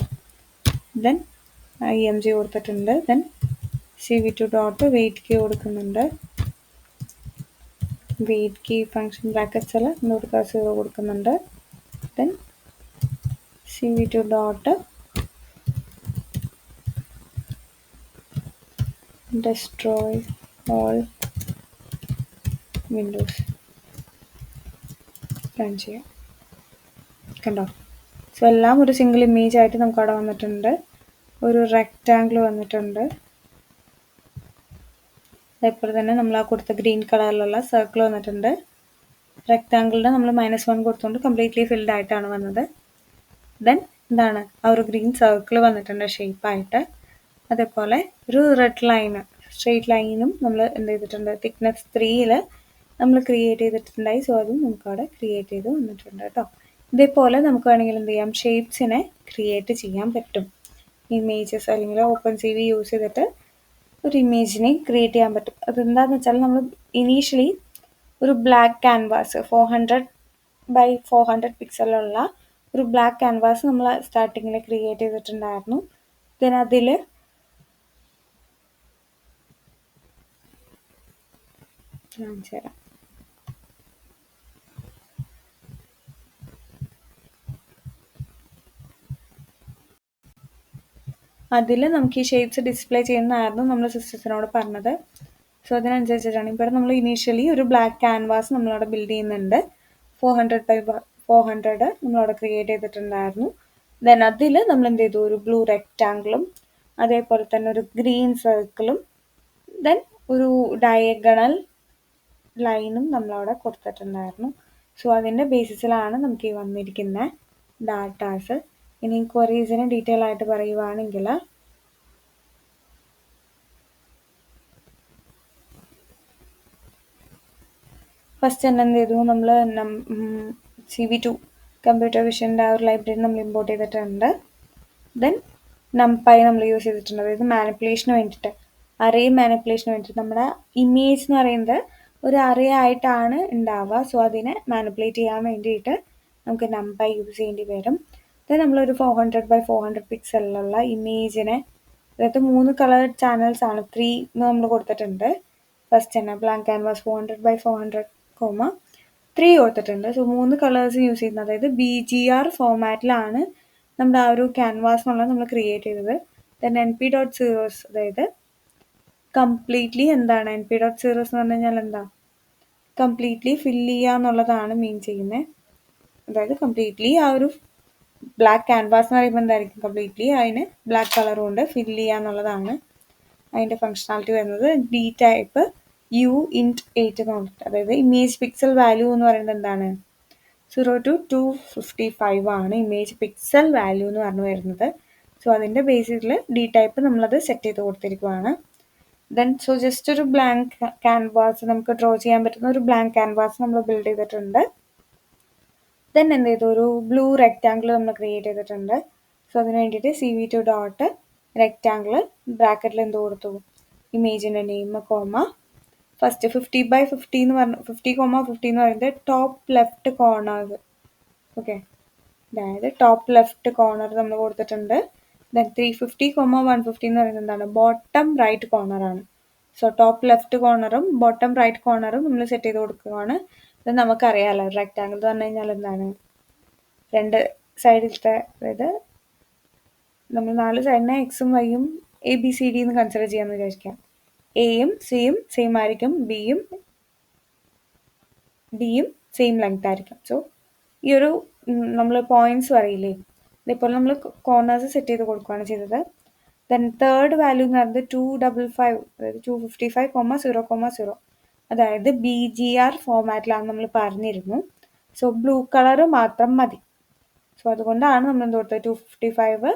ദെൻ IMG കൊടുത്തിട്ടുണ്ട്. Then CV2 dot wait key കൊടുക്കുന്നുണ്ട്. വെയിറ്റ് കീ ഫംഗ്ഷൻ ബ്രാക്കറ്റ്സിൽ എന്ത് കൊടുക്കുക, 0 കൊടുക്കുന്നുണ്ട്. Then CV2 dot destroy all windows run ചെയ്യാം. കണ്ടോ? സോ എല്ലാം ഒരു സിംഗിൾ ഇമേജ് ആയിട്ട് നമുക്ക് അവിടെ വന്നിട്ടുണ്ട്. ഒരു റെക്റ്റാങ്കിൾ വന്നിട്ടുണ്ട്. അതേപോലെ തന്നെ നമ്മൾ ആ കൊടുത്ത ഗ്രീൻ കളറിലുള്ള സർക്കിൾ വന്നിട്ടുണ്ട്. റെക്റ്റാങ്കിളിന് നമ്മൾ -1 കൊടുത്തുകൊണ്ട് കംപ്ലീറ്റ്ലി ഫിൽഡ് ആയിട്ടാണ് വന്നത്. ദെൻ എന്താണ്, ആ ഒരു ഗ്രീൻ സർക്കിൾ വന്നിട്ടുണ്ട് ഷേപ്പായിട്ട്. അതേപോലെ ഒരു റെഡ് ലൈന്, സ്ട്രെയിറ്റ് ലൈനും നമ്മൾ എന്ത് ചെയ്തിട്ടുണ്ട്, തിക്നെസ് 3ൽ നമ്മൾ ക്രിയേറ്റ് ചെയ്തിട്ടുണ്ടായി. സോ അതും നമുക്ക് അവിടെ ക്രിയേറ്റ് ചെയ്ത് വന്നിട്ടുണ്ട് കേട്ടോ. ഇതേപോലെ നമുക്ക് വേണമെങ്കിൽ എന്ത് ചെയ്യാം, ഷേപ്സിനെ ക്രിയേറ്റ് ചെയ്യാൻ പറ്റും. ഇമേജസ് അല്ലെങ്കിൽ OpenCV യൂസ് ചെയ്തിട്ട് ഒരു ഇമേജിനെ ക്രിയേറ്റ് ചെയ്യാൻ പറ്റും. അതെന്താണെന്ന് വെച്ചാൽ നമ്മൾ ഇനീഷ്യലി ഒരു ബ്ലാക്ക് ക്യാൻവാസ് 400x400 പിക്സലുള്ള ഒരു ബ്ലാക്ക് ക്യാൻവാസ് നമ്മൾ സ്റ്റാർട്ടിങ്ങിൽ ക്രിയേറ്റ് ചെയ്തിട്ടുണ്ടായിരുന്നു. ദെൻ അതിൽ കാണിച്ചു തരാം. അതിൽ നമുക്ക് ഈ ഷേപ്സ് ഡിസ്പ്ലേ ചെയ്യുന്നതായിരുന്നു നമ്മൾ സിസ്റ്റത്തിനോട് പറഞ്ഞത്. സോ അതിനനുസരിച്ചിട്ടാണ് ഇവിടെ നമ്മൾ ഇനീഷ്യലി ഒരു ബ്ലാക്ക് ക്യാൻവാസ് നമ്മളവിടെ ബിൽഡ് ചെയ്യുന്നുണ്ട്. 400x400 നമ്മളവിടെ ക്രിയേറ്റ് ചെയ്തിട്ടുണ്ടായിരുന്നു. ദെൻ അതിൽ നമ്മൾ എന്ത് ചെയ്തു, ഒരു ബ്ലൂ റെക്റ്റാങ്കിളും അതേപോലെ തന്നെ ഒരു ഗ്രീൻ സർക്കിളും ദെൻ ഒരു ഡയഗണൽ ലൈനും നമ്മളവിടെ കൊടുത്തിട്ടുണ്ടായിരുന്നു. സോ അതിൻ്റെ ബേസിസിലാണ് നമുക്ക് ഈ വന്നിരിക്കുന്ന ഡാറ്റാസ്. ഇനി ക്വറീസിന് ഡീറ്റെയിൽ ആയിട്ട് പറയുവാണെങ്കിൽ ഫസ്റ്റ് തന്നെ എന്ത് ചെയ്തു, നമ്മൾ CV2 കമ്പ്യൂട്ടർ വിഷൻ്റെ ആ ഒരു ലൈബ്രറി നമ്മൾ ഇമ്പോർട്ട് ചെയ്തിട്ടുണ്ട്. ദെൻ NumPy നമ്മൾ യൂസ് ചെയ്തിട്ടുണ്ട്. അതായത് മാനിപ്പുലേഷന് വേണ്ടിയിട്ട്, അറേ മാനിപ്പുലേഷന് വേണ്ടിയിട്ട്. നമ്മുടെ ഇമേജ് എന്ന് പറയുന്നത് ഒരു അറേ ആയിട്ടാണ് ഉണ്ടാവുക. സോ അതിനെ മാനിപ്പുലേറ്റ് ചെയ്യാൻ വേണ്ടിയിട്ട് നമുക്ക് NumPy യൂസ് ചെയ്യേണ്ടി വരും. ദെൻ നമ്മളൊരു 400x400 പിക്സലിലുള്ള ഇമേജിനെ, അതായത് 3 കളർ ചാനൽസ് ആണ്, 3 നമ്മൾ കൊടുത്തിട്ടുണ്ട്. ഫസ്റ്റ് തന്നെ ബ്ലാങ്ക് ക്യാൻവാസ് 400x400 3 കൊടുത്തിട്ടുണ്ട്. സോ 3 കളേഴ്സ് യൂസ് ചെയ്യുന്നത്, അതായത് BGR ഫോമാറ്റിലാണ് നമ്മുടെ ആ ഒരു ക്യാൻവാസ് എന്നുള്ളത് നമ്മൾ ക്രിയേറ്റ് ചെയ്തത്. ദെൻ np.zeros, അതായത് കംപ്ലീറ്റ്ലി എന്താണ് np.zeros എന്ന് പറഞ്ഞു കഴിഞ്ഞാൽ എന്താ, കംപ്ലീറ്റ്ലി ഫില്ല് ചെയ്യുക എന്നുള്ളതാണ് മീൻ ചെയ്യുന്നത്. അതായത് കംപ്ലീറ്റ്ലി ആ ഒരു ബ്ലാക്ക് ക്യാൻവാസ് എന്ന് പറയുമ്പോൾ എന്തായിരിക്കും, കംപ്ലീറ്റ്ലി അതിന് ബ്ലാക്ക് കളർ കൊണ്ട് ഫില്ല് ചെയ്യുക എന്നുള്ളതാണ് അതിൻ്റെ ഫങ്ഷണാലിറ്റി വരുന്നത്. ഡി ടൈപ്പ് uint8 എന്ന് പറഞ്ഞിട്ട്, അതായത് ഇമേജ് പിക്സൽ വാല്യൂ എന്ന് പറയുന്നത് എന്താണ്, 0 to 255 ആണ് ഇമേജ് പിക്സൽ വാല്യൂ എന്ന് പറഞ്ഞു വരുന്നത്. സോ അതിൻ്റെ ബേസിസിൽ ഡി ടൈപ്പ് നമ്മളത് സെറ്റ് ചെയ്ത് കൊടുത്തിരിക്കുകയാണ്. ദെൻ സോ ജസ്റ്റ് ഒരു ബ്ലാങ്ക് ക്യാൻവാസ്, നമുക്ക് ഡ്രോ ചെയ്യാൻ പറ്റുന്ന ഒരു ബ്ലാങ്ക് ക്യാൻവാസ് നമ്മൾ ബിൽഡ് ചെയ്തിട്ടുണ്ട്. ദെൻ എന്ത് ചെയ്തു, ഒരു ബ്ലൂ റെക്റ്റാങ്കിൾ നമ്മൾ ക്രിയേറ്റ് ചെയ്തിട്ടുണ്ട്. സോ അതിന് വേണ്ടിയിട്ട് CV2 ഡോട്ട് റെക്റ്റാങ്കിൾ ബ്രാക്കറ്റിൽ എന്ത് കൊടുത്തു, ഇമേജിൻ്റെ നെയിം കോമ ഫസ്റ്റ് 50x50 എന്ന് പറഞ്ഞു, 50,50 എന്ന് പറയുന്നത് ടോപ്പ് ലെഫ്റ്റ് കോർണർ. ഓക്കെ, അതായത് ടോപ്പ് ലെഫ്റ്റ് കോർണർ നമ്മൾ കൊടുത്തിട്ടുണ്ട്. ദെൻ 350,150 എന്ന് പറയുന്നത് എന്താണ്, ബോട്ടം റൈറ്റ് കോർണറാണ്. സോ ടോപ്പ് ലെഫ്റ്റ് കോർണറും ബോട്ടം റൈറ്റ് കോർണറും നമ്മൾ സെറ്റ് ചെയ്ത് കൊടുക്കുകയാണ്. ഇത് നമുക്കറിയാമല്ലോ റെക്റ്റാങ്കിൾ എന്ന് പറഞ്ഞു കഴിഞ്ഞാൽ എന്താണ്, രണ്ട് സൈഡിലത്തെ, അതായത് നമ്മൾ 4 സൈഡിനെ എക്സും വൈയും എ ബി സി ഡി എന്ന് കൺസിഡർ ചെയ്യാമെന്ന് വിചാരിക്കാം. എയും സിയും സെയിം ആയിരിക്കും, ഡിയും സെയിം ലെങ്ത് ആയിരിക്കും. സോ ഈ ഒരു നമ്മൾ പോയിന്റ്സ് പറയില്ലേ, ഇതേപോലെ നമ്മൾ കോർണേഴ്സ് സെറ്റ് ചെയ്ത് കൊടുക്കുകയാണ് ചെയ്തത്. ദെൻ തേർഡ് വാല്യൂ എന്ന് പറയുന്നത് 255, അതായത് 255,0,0, അതായത് BGR ഫോമാറ്റിലാണ് നമ്മൾ പറഞ്ഞിരുന്നു. സോ ബ്ലൂ കളർ മാത്രം മതി. സോ അതുകൊണ്ടാണ് നമ്മൾ എന്ത് കൊടുത്തത് 255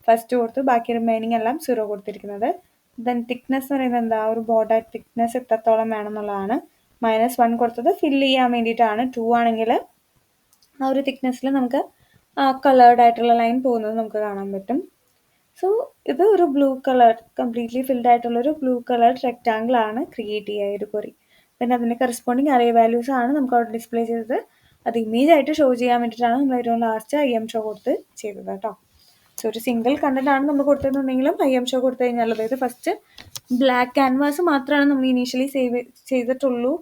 ഫസ്റ്റ് കൊടുത്ത് ബാക്കി റിമൈനിങ് എല്ലാം 0 കൊടുത്തിരിക്കുന്നത്. ദെൻ തിക്നെസ് എന്ന് പറയുന്നത് എന്താ, ഒരു ബോർഡർ തിക്നെസ് എത്രത്തോളം വേണം എന്നുള്ളതാണ്. -1 കൊടുത്തത് ഫില്ല് ചെയ്യാൻ വേണ്ടിയിട്ടാണ്. 2 ആണെങ്കിൽ ആ ഒരു തിക്നെസ്സിൽ നമുക്ക് കളേർഡ് ആയിട്ടുള്ള ലൈൻ പോകുന്നത് നമുക്ക് കാണാൻ പറ്റും. സോ ഇത് ഒരു ബ്ലൂ കളർ, കംപ്ലീറ്റ്ലി ഫിൽഡ് ആയിട്ടുള്ള ഒരു ബ്ലൂ കളർ റെക്റ്റാങ്കിൾ ആണ് ക്രിയേറ്റ് ചെയ്യുക ഒരു ക്വറി. പിന്നെ അതിൻ്റെ കറസ്പോണ്ടിങ് അറേ വാല്യൂസ് ആണ് നമുക്ക് അവിടെ ഡിസ്പ്ലേ ചെയ്തത്. അത് ഇമേജ് ആയിട്ട് ഷോ ചെയ്യാൻ വേണ്ടിയിട്ടാണ് നമ്മൾ ഏറ്റവും ലാസ്റ്റ് IM ഷോ കൊടുത്ത് ചെയ്തത് കേട്ടോ. സോ ഒരു സിംഗിൾ കണ്ടന്റ് ആണ് നമ്മൾ കൊടുത്തതെന്നുണ്ടെങ്കിലും IM ഷോ കൊടുത്തു കഴിഞ്ഞാൽ, അതായത് ഫസ്റ്റ് ബ്ലാക്ക് ക്യാൻവാസ് മാത്രമാണ് നമ്മൾ ഇനീഷ്യലി സേവ് ചെയ്തിട്ടുള്ളൂ,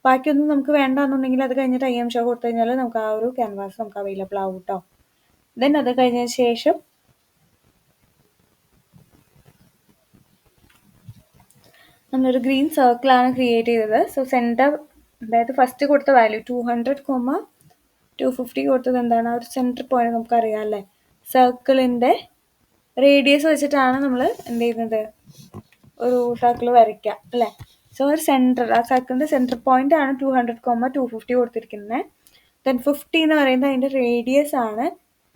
ബാക്കിയൊന്നും നമുക്ക് വേണ്ടെന്നുണ്ടെങ്കിൽ അത് കഴിഞ്ഞിട്ട് IM ഷോ കൊടുത്തു കഴിഞ്ഞാൽ നമുക്ക് ആ ഒരു ക്യാൻവാസ് നമുക്ക് അവൈലബിൾ ആവും കേട്ടോ. ദെൻ അത് കഴിഞ്ഞതിന് ശേഷം നമ്മളൊരു ഗ്രീൻ സർക്കിളാണ് ക്രിയേറ്റ് ചെയ്തത്. സോ സെൻറ്റർ, അതായത് ഫസ്റ്റ് കൊടുത്ത വാല്യൂ 200,250 കൊടുത്തത് എന്താണ്, ആ ഒരു സെൻറ്റർ പോയിന്റ് നമുക്കറിയാം അല്ലേ, സർക്കിളിൻ്റെ റേഡിയസ് വെച്ചിട്ടാണ് നമ്മൾ എന്ത് ചെയ്യുന്നത്, ഒരു സർക്കിൾ വരയ്ക്കുക അല്ലേ. സോ ഒരു സെൻറ്റർ, ആ സർക്കിളിൻ്റെ സെൻറ്റർ പോയിന്റ് ആണ് 200,250 കൊടുത്തിരിക്കുന്നത്. ദെൻ 50 എന്ന് പറയുന്നത് അതിൻ്റെ റേഡിയസ് ആണ്.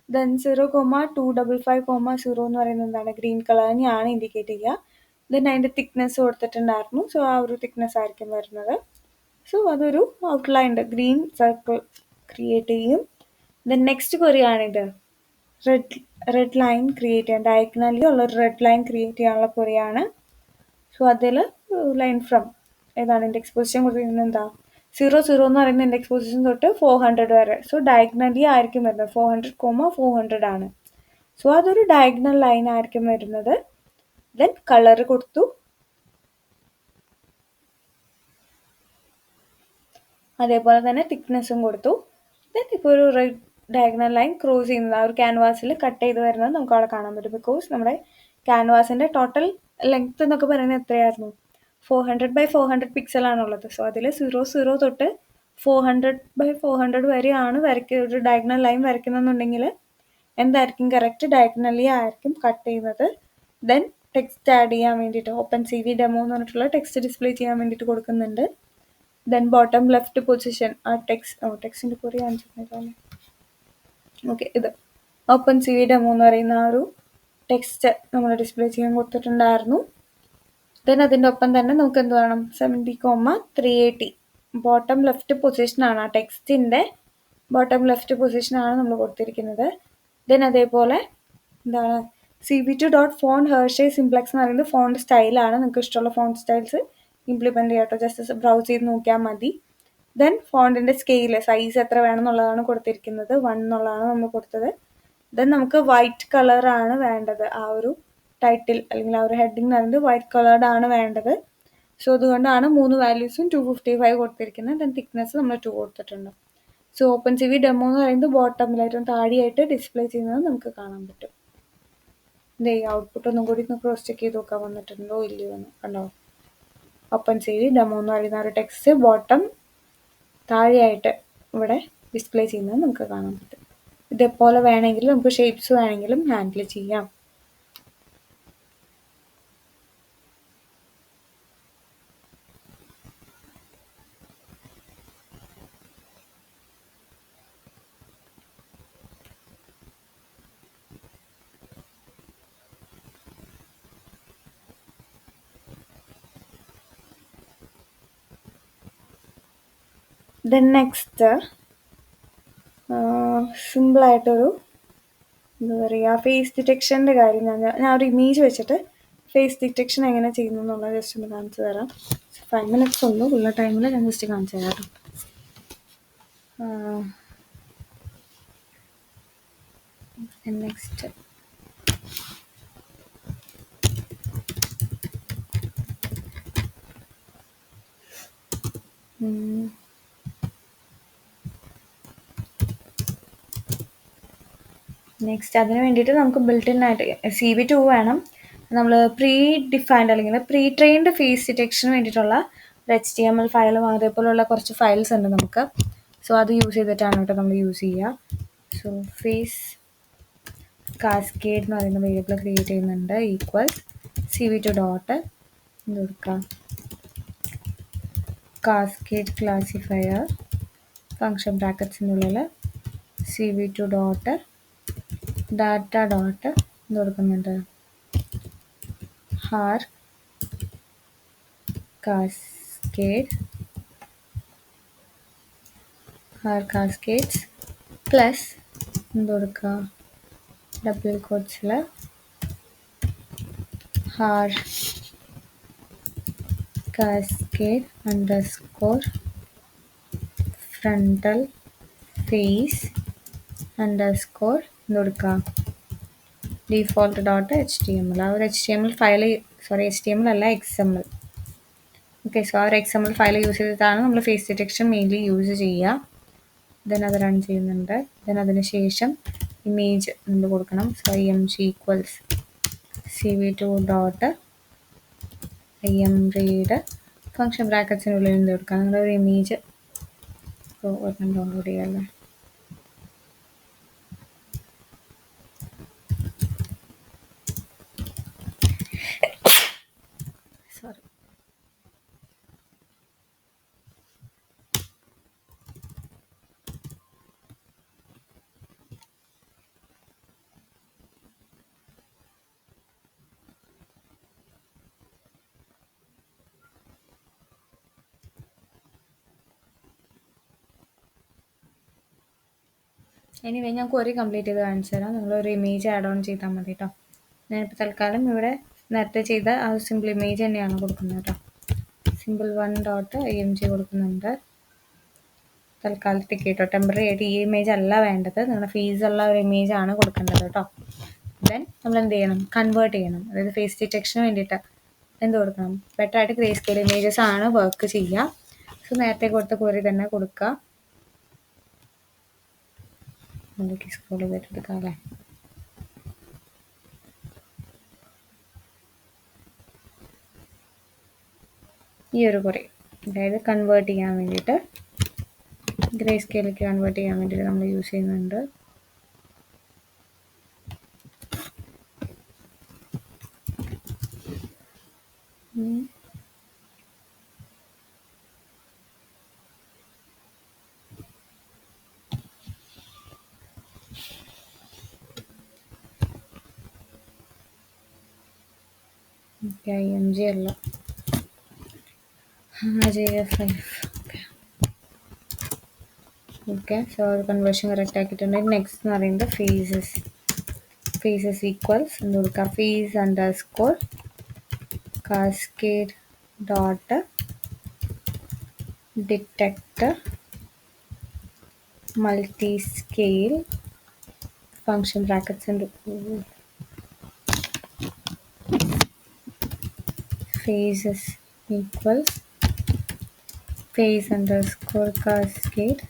ദെൻ 0,255,0 എന്ന് പറയുന്നത് എന്താണ്, ഗ്രീൻ കളറിനെയാണ് ഇൻഡിക്കേറ്റ് ചെയ്യുക. ദെൻ അതിൻ്റെ തിക്നെസ് കൊടുത്തിട്ടുണ്ടായിരുന്നു. സോ ആ ഒരു തിക്നെസ് ആയിരിക്കും വരുന്നത്. സോ അതൊരു ഔട്ട്ലൈൻ ഗ്രീൻ സർക്കിൾ ക്രിയേറ്റ് ചെയ്യും. ദെൻ നെക്സ്റ്റ് ക്വറിയാണിത്, റെഡ് ലൈൻ ക്രിയേറ്റ് ചെയ്യാൻ, ഡയഗണലി ഉള്ള ഒരു റെഡ് ലൈൻ ക്രിയേറ്റ് ചെയ്യാനുള്ള ക്വറിയാണ്. സോ അതിൽ ലൈൻ ഫ്രം ഏതാണ് ഇൻഡെക്സ് പൊസിഷൻ കൊടുത്തിരിക്കുന്നത്, എന്താ 00 എന്ന് പറയുന്ന ഇൻഡെക്സ് പൊസിഷൻ തൊട്ട് 400 വരെ. സോ ഡയഗണലി ആയിരിക്കും വരുന്നത്, 400,400 ആണ്. സോ അതൊരു ഡയഗണൽ ലൈൻ ആയിരിക്കും വരുന്നത്. ദെൻ കളർ കൊടുത്തു, അതേപോലെ തന്നെ തിക്നെസ്സും കൊടുത്തു. ദെൻ ഇപ്പോൾ ഒരു റെഡ് ഡയഗണൽ ലൈൻ ക്രോസ് ചെയ്യുന്നത് ആ ഒരു ക്യാൻവാസിൽ കട്ട് ചെയ്ത് വരുന്നത് നമുക്ക് അവിടെ കാണാൻ പറ്റും. ബിക്കോസ് നമ്മുടെ ക്യാൻവാസിൻ്റെ ടോട്ടൽ ലെങ്ത് എന്നൊക്കെ പറയുന്നത് എത്രയായിരുന്നു, 400x400 പിക്സലാണുള്ളത്. സോ അതിൽ 00 തൊട്ട് 400x400 വരെയാണ് ഒരു ഡയഗണൽ ലൈൻ വരയ്ക്കുന്നതെന്നുണ്ടെങ്കിൽ എന്തായിരിക്കും കറക്റ്റ്, ഡയഗണലി ആയിരിക്കും കട്ട് ചെയ്യുന്നത്. ദെൻ ടെക്സ്റ്റ് ആഡ് ചെയ്യാൻ വേണ്ടിയിട്ട് OpenCV ഡെമോ എന്ന് പറഞ്ഞിട്ടുള്ള ടെക്സ്റ്റ് ഡിസ്പ്ലേ ചെയ്യാൻ വേണ്ടിയിട്ട് കൊടുക്കുന്നുണ്ട്. ദെൻ ബോട്ടം ലെഫ്റ്റ് പൊസിഷൻ ആ ടെക്സ്റ്റിൻ്റെ കുറേ കാണിച്ചിട്ടുണ്ടായിരുന്നു. ഓക്കെ, ഇത് OpenCV ഡെമോ എന്ന് പറയുന്ന ആ ഒരു ടെക്സ്റ്റ് നമ്മൾ ഡിസ്പ്ലേ ചെയ്യാൻ കൊടുത്തിട്ടുണ്ടായിരുന്നു. ദെൻ അതിൻ്റെ ഒപ്പം തന്നെ നമുക്ക് എന്ത് വേണം, 70,380 ബോട്ടം ലെഫ്റ്റ് പൊസിഷനാണ്, ആ ടെക്സ്റ്റിൻ്റെ ബോട്ടം ലെഫ്റ്റ് പൊസിഷനാണ് നമ്മൾ കൊടുത്തിരിക്കുന്നത്. ദെൻ അതേപോലെ എന്താണ് CV2.font ഹെർഷേ സിംപ്ലെക്സ് എന്ന് പറയുന്നത് ഫോണ്ട് സ്റ്റൈലാണ്. നിങ്ങൾക്ക് ഇഷ്ടമുള്ള ഫോണ്ട് സ്റ്റൈൽസ് ഇംപ്ലിമെൻറ്റ് ചെയ്യാം കേട്ടോ, ജസ്റ്റ് ബ്രൗസ് ചെയ്ത് നോക്കിയാൽ മതി. ദെൻ ഫോണ്ടിൻ്റെ സ്കെയില് സൈസ് എത്ര വേണം എന്നുള്ളതാണ് കൊടുത്തിരിക്കുന്നത്, 1 എന്നുള്ളതാണ് നമ്മൾ കൊടുത്തത്. ദെൻ നമുക്ക് വൈറ്റ് കളറാണ് വേണ്ടത്, ആ ഒരു ടൈറ്റിൽ അല്ലെങ്കിൽ ആ ഒരു ഹെഡിങ് എന്ന് പറയുന്നത് വൈറ്റ് കളേർഡ് ആണ് വേണ്ടത്. സോ അതുകൊണ്ടാണ് 3 വാല്യൂസും 255 കൊടുത്തിരിക്കുന്നത്. ദെൻ തിക്നെസ് നമ്മൾ 2 കൊടുത്തിട്ടുണ്ട്. സോ OpenCV ഡെമോ എന്ന് പറയുന്നത് ബോട്ടമിലായിട്ടും താഴെയായിട്ട് ഡിസ്പ്ലേ ചെയ്യുന്നത് നമുക്ക് കാണാൻ പറ്റും. ഇതേ ഔട്ട്പുട്ട് ഒന്നും കൂടി ഒന്ന് ക്രോസ് ചെക്ക് ചെയ്ത് നോക്കാൻ വന്നിട്ടുണ്ടോ ഇല്ലയോ എന്ന് കണ്ടോ. OpenCV ഡെമോ എന്ന് പറയുന്ന ഒരു ടെക്സ്റ്റ് ബോട്ടം താഴെയായിട്ട് ഇവിടെ ഡിസ്പ്ലേ ചെയ്യുന്നത് നമുക്ക് കാണാൻ പറ്റും. ഇതേപോലെ വേണമെങ്കിൽ നമുക്ക് ഷേപ്സ് വേണമെങ്കിലും ഹാൻഡിൽ ചെയ്യാം. ദെൻ നെക്സ്റ്റ് സിമ്പിളായിട്ടൊരു എന്താ പറയുക, ഫേസ് ഡിറ്റക്ഷൻ്റെ കാര്യം ഞാൻ ഒരു ഇമേജ് വെച്ചിട്ട് ഫേസ് ഡിറ്റക്ഷൻ എങ്ങനെ ചെയ്യുന്നു എന്നുള്ളത് ജസ്റ്റ് ഒന്ന് കാണിച്ചു തരാം. 5 minutes ഉള്ളൂ, ഉള്ള ടൈമിൽ ഞാൻ ജസ്റ്റ് കാണിച്ചു തരാം. നെക്സ്റ്റ് നെക്സ്റ്റ് അതിന് വേണ്ടിയിട്ട് നമുക്ക് ബിൽറ്റ് ആയിട്ട് CV2 വേണം. നമ്മൾ പ്രീ ഡിഫൈൻഡ് അല്ലെങ്കിൽ പ്രീ ട്രെയിൻഡ് ഫേസ് ഡിറ്റക്ഷന് വേണ്ടിയിട്ടുള്ള ഒരു HTML ഫയലും അതേപോലെയുള്ള കുറച്ച് ഫയൽസ് ഉണ്ട് നമുക്ക്. സോ അത് യൂസ് ചെയ്തിട്ടാണ് കേട്ടോ നമ്മൾ യൂസ് ചെയ്യുക. സോ ഫേസ് കാസ്കേഡ് എന്ന് പറയുന്ന വേരിയബിൾ ക്രിയേറ്റ് ചെയ്യുന്നുണ്ട്. ഈക്വൽസ് CV2 ഡോട്ട് എന്ത് കൊടുക്കാം, കാസ്കേഡ് ക്ലാസിഫയർ ഫങ്ഷൻ ബ്രാക്കറ്റ്സിനുള്ളിൽ CV2 ഡോട്ട് ഡാറ്റ ഡോട്ട് എന്ത് കൊടുക്കുന്നുണ്ട്, ഹാർ കാസ്കേഡ്സ് പ്ലസ് എന്ത് കൊടുക്കുക, ഡബിൾ കോട്ട്സിൽ haar cascade underscore frontal face underscore എന്ത് കൊടുക്കുക, ഡിഫോൾട്ട് ഡോട്ട് HTML. ആ ഒരു HTML ഫയൽ, HTML അല്ല XML. ഓക്കെ, സോ ആ ഒരു XML ഫയൽ യൂസ് ചെയ്തിട്ടാണ് നമ്മൾ ഫേസ് ഡിറ്റക്ഷൻ മെയിൻലി യൂസ് ചെയ്യുക. ദെൻ അത് റൺ ചെയ്യുന്നുണ്ട്. ദെൻ അതിന് ശേഷം ഇമേജ് നമ്മൾ കൊടുക്കണം. So img equals CV2 dot imread function ബ്രാക്കറ്റ്സിനുള്ളിൽ എന്ത് കൊടുക്കാം, നിങ്ങളൊരു ഇമേജ് ഒരെണ്ണം ഡൗൺലോഡ് ചെയ്യാമല്ലേ. സോറി, എനിവേ ഞാൻ ക്വറി കംപ്ലീറ്റ് ചെയ്ത് കാണിച്ചു തരാം. നിങ്ങളൊരു ഇമേജ് ആഡ് ഓൺ ചെയ്താൽ മതി കേട്ടോ. ഞാനിപ്പോൾ തൽക്കാലം ഇവിടെ നേരത്തെ ചെയ്ത ആ സിമ്പിൾ ഇമേജ് തന്നെയാണ് കൊടുക്കുന്നത് കേട്ടോ. സിമ്പിൾ 1 ഡോട്ട് img കൊടുക്കുന്നുണ്ട് തൽക്കാലത്തേക്ക് കേട്ടോ. ടെമ്പററി ആയിട്ട് ഈ ഇമേജ് അല്ല വേണ്ടത്, നിങ്ങളുടെ ഫീസുള്ള ഒരു ഇമേജ് ആണ് കൊടുക്കേണ്ടത് കേട്ടോ. ദെൻ നമ്മൾ എന്ത് ചെയ്യണം, കൺവേർട്ട് ചെയ്യണം. അതായത് ഫേസ് ഡിറ്റക്ഷന് വേണ്ടിയിട്ട് എന്ത് കൊടുക്കണം, ബെറ്റർ ആയിട്ട് ഗ്രേ സ്കെയിൽ ഇമേജസ് ആണ് വർക്ക് ചെയ്യുക. സോ നേരത്തെ കൊടുത്ത ക്വറി തന്നെ കൊടുക്കുക. നമുക്ക് സ്ക്രോൾ ചെയ്തിട്ട് എടുക്കാം അല്ലേ. ഈ ഒരു ക്വറി, അതായത് കൺവേർട്ട് ചെയ്യാൻ വേണ്ടിയിട്ട്, ഗ്രേ സ്കെയിലേക്ക് കൺവേർട്ട് ചെയ്യാൻ വേണ്ടിയിട്ട് നമ്മൾ യൂസ് ചെയ്യുന്നുണ്ട്. img അല്ല, JF5. ഓക്കെ, സോ അത് കൺവേർഷൻ കറക്റ്റ് ആക്കിയിട്ടുണ്ട്. നെക്സ്റ്റ് എന്ന് പറയുന്നത് ഫേസസ് ഈക്വൽസ് എന്ത് കൊടുക്കുക, face underscore cascade dot detect multi scale function ബ്രാക്കറ്റ്സിൻ്റെ faces equals face underscore cascade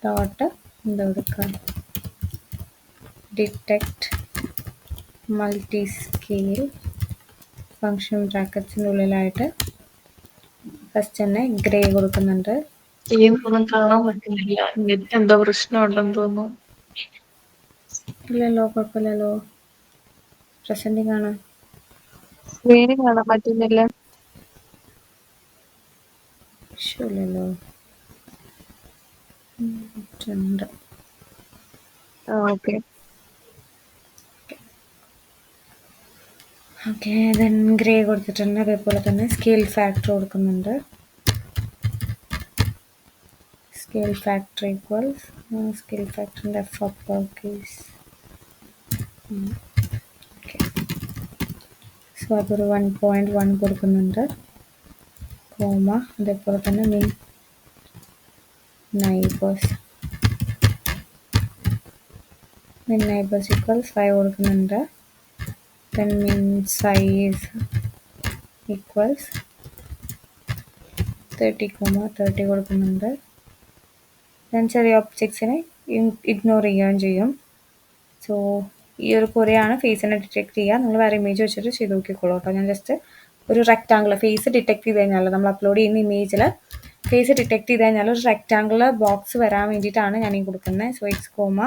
dot എന്താ കൊടുക്കുക, ഡിറ്റക്ട് മൾട്ടി സ്കെയിൽ ഫങ്ഷൻ ബ്രാക്കറ്റ്സിൻ്റെ ഉള്ളിലായിട്ട് ഫസ്റ്റ് തന്നെ ഗ്രേ കൊടുക്കുന്നുണ്ട്. ഒന്നും കാണാൻ പറ്റുന്നില്ല, നെറ്റ് എന്തോ പ്രശ്നം ഉണ്ടെന്ന് തോന്നുന്നു. ഇല്ലല്ലോ, കുഴപ്പമില്ലല്ലോ, പ്രസൻറ്റിംഗ് ആണ്. സ്ക്രീന് കാണാൻ പറ്റുന്നില്ല. ഇല്ലല്ലോ, ഉണ്ട്. ഓക്കെ, ഓക്കെ, ദെൻ ഗ്രേ കൊടുത്തിട്ടുണ്ട്. അതേപോലെ തന്നെ സ്കെയിൽ ഫാക്ടർ കൊടുക്കുന്നുണ്ട്. സ്കെയിൽ ഫാക്ടർ ഈക്വൽസ് സ്കെയിൽ ഫാക്ടറിൻ്റെ F upper case. Okay, so അതൊരു 1.1 കൊടുക്കുന്നുണ്ട്, കോമ. അതേപോലെ തന്നെ മിൻ നൈബേഴ്സ് ഈക്വൽസ് 5 കൊടുക്കുന്നുണ്ട്. ദെൻ മിൻ സൈസ് ഈക്വൽസ് 30, കൊടുക്കുന്നുണ്ട്. ദെൻ ചെറിയ ഒബ്ജക്ട്സിനെ ഇഗ്നോർ ചെയ്യുകയും ചെയ്യും. സോ ഈ ഒരു കുറയാണ് ഫേസിനെ ഡിറ്റക്ട് ചെയ്യുക. നിങ്ങൾ വേറെ ഇമേജ് വെച്ചിട്ട് ചെയ്ത് നോക്കിക്കോളൂ കേട്ടോ. ഞാൻ ജസ്റ്റ് ഒരു റെക്റ്റാങ്കിൾ ഫേസ് ഡിറ്റക്ട് ചെയ്ത് കഴിഞ്ഞാൽ നമ്മൾ അപ്ലോഡ് ചെയ്യുന്ന ഇമേജിൽ ഫേസ് ഡിറ്റക്ട് ചെയ്ത് കഴിഞ്ഞാൽ ഒരു റെക്റ്റാങ്കിൾ ബോക്സ് വരാൻ വേണ്ടിയിട്ടാണ് ഞാൻ ഈ കൊടുക്കുന്നത്. So X comma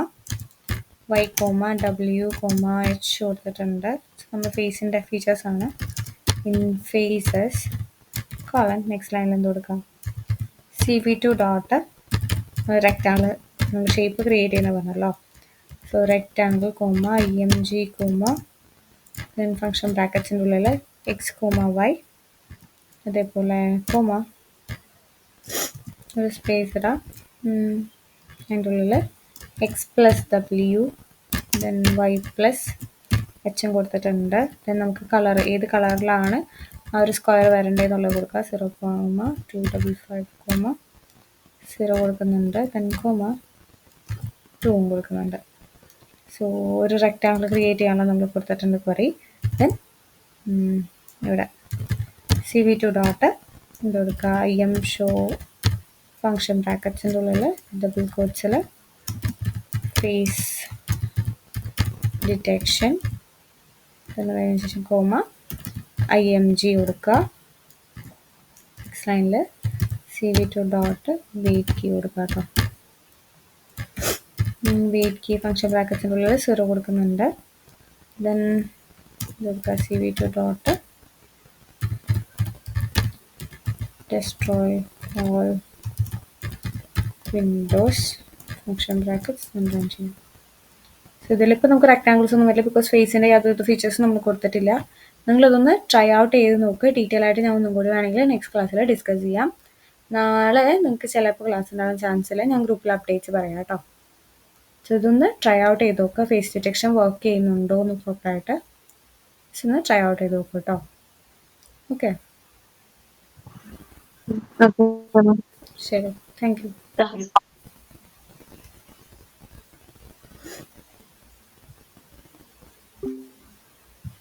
Y comma W comma H കൊടുത്തിട്ടുണ്ട്. നമ്മുടെ ഫേസിൻ്റെ ഫീച്ചേഴ്സാണ്. In faces colon next line എന്ത് കൊടുക്കാം, CV2 ഡോട്ട് റെക്റ്റാങ്കിൾ നമ്മൾ ഷേപ്പ് ക്രിയേറ്റ് ചെയ്യുന്ന പറഞ്ഞല്ലോ. So rectangle comma IMG comma then function ബ്രാക്കറ്റ്സിൻ്റെ ഉള്ളിൽ എക്സ് കോമ വൈ, അതേപോലെ കോമ ഒരു സ്പേസ് ഇടാം. അതിൻ്റെ ഉള്ളിൽ X plus W then Y plus എച്ചും കൊടുത്തിട്ടുണ്ട്. ദെൻ നമുക്ക് കളർ ഏത് കളറിലാണ് ആ ഒരു സ്ക്വയർ വരേണ്ടതെന്നുള്ളത് കൊടുക്കുക. 0,255 0 കൊടുക്കുന്നുണ്ട്. ദെൻ കോമ 2 കൊടുക്കുന്നുണ്ട്. സോ ഒരു റെക്റ്റാങ്കിൾ ക്രിയേറ്റ് ചെയ്യാനുള്ള നമ്മൾ കൊടുത്തിട്ടുണ്ട് ക്വറി. ദെൻ ഇവിടെ CV2 ഡോട്ട് ഇത് കൊടുക്കുക, IM ഷോ ഫംഗ്ഷൻ ബ്രാക്കറ്റ്സിൻ്റെ ഉള്ളിൽ ഡബിൾ കോട്ട്സിൽ ഫേസ് ഡിറ്റക്ഷൻ എന്നതിന് ശേഷം കോമ IMG കൊടുക്കുക. നെക്സ്റ്റ് ലൈനിൽ CV2 ഡോട്ട് വെയിറ്റ് കീ കൊടുക്കുക കേട്ടോ. വെയിറ്റ് കീ ഫംഗ്ഷൻ ബ്രാക്കറ്റ്സിൻ്റെ ഉള്ളിൽ 0 കൊടുക്കുന്നുണ്ട്. ദെൻ കൊടുക്കുക CV2 dot destroy all Windows function brackets run ചെയ്യും. സോ ഇതിലിപ്പോൾ നമുക്ക് റെക്ടാങ്കിൾസ് ഒന്നും വരില്ല, ബിക്കോസ് ഫേസിൻ്റെ യാതൊരു ഫീച്ചേഴ്സും നമ്മൾ കൊടുത്തിട്ടില്ല. നിങ്ങളിതൊന്ന് ട്രൈ ഔട്ട് ചെയ്ത് നോക്കുക. ഡീറ്റെയിൽ ആയിട്ട് ഞാൻ ഒന്നും കൂടി വേണമെങ്കിൽ നെക്സ്റ്റ് ക്ലാസ്സിൽ ഡിസ്കസ് ചെയ്യാം. നാളെ നിങ്ങൾക്ക് ചിലപ്പോൾ ക്ലാസ് ഉണ്ടാകാൻ ചാൻസ് ഇല്ല, ഞാൻ ഗ്രൂപ്പിൽ അപ്ഡേറ്റ്സ് പറയാം കേട്ടോ. സോ ഇതൊന്ന് ട്രൈ ഔട്ട് ചെയ്ത് നോക്കുക. ഫേസ് ഡിറ്റക്ഷൻ വർക്ക് ചെയ്യുന്നുണ്ടോ എന്ന് പ്രോപ്പറായിട്ട് സോ ഒന്ന് ട്രൈ ഔട്ട് ചെയ്ത് നോക്കുക കേട്ടോ. Okay, Okay. ശരി, താങ്ക് യു.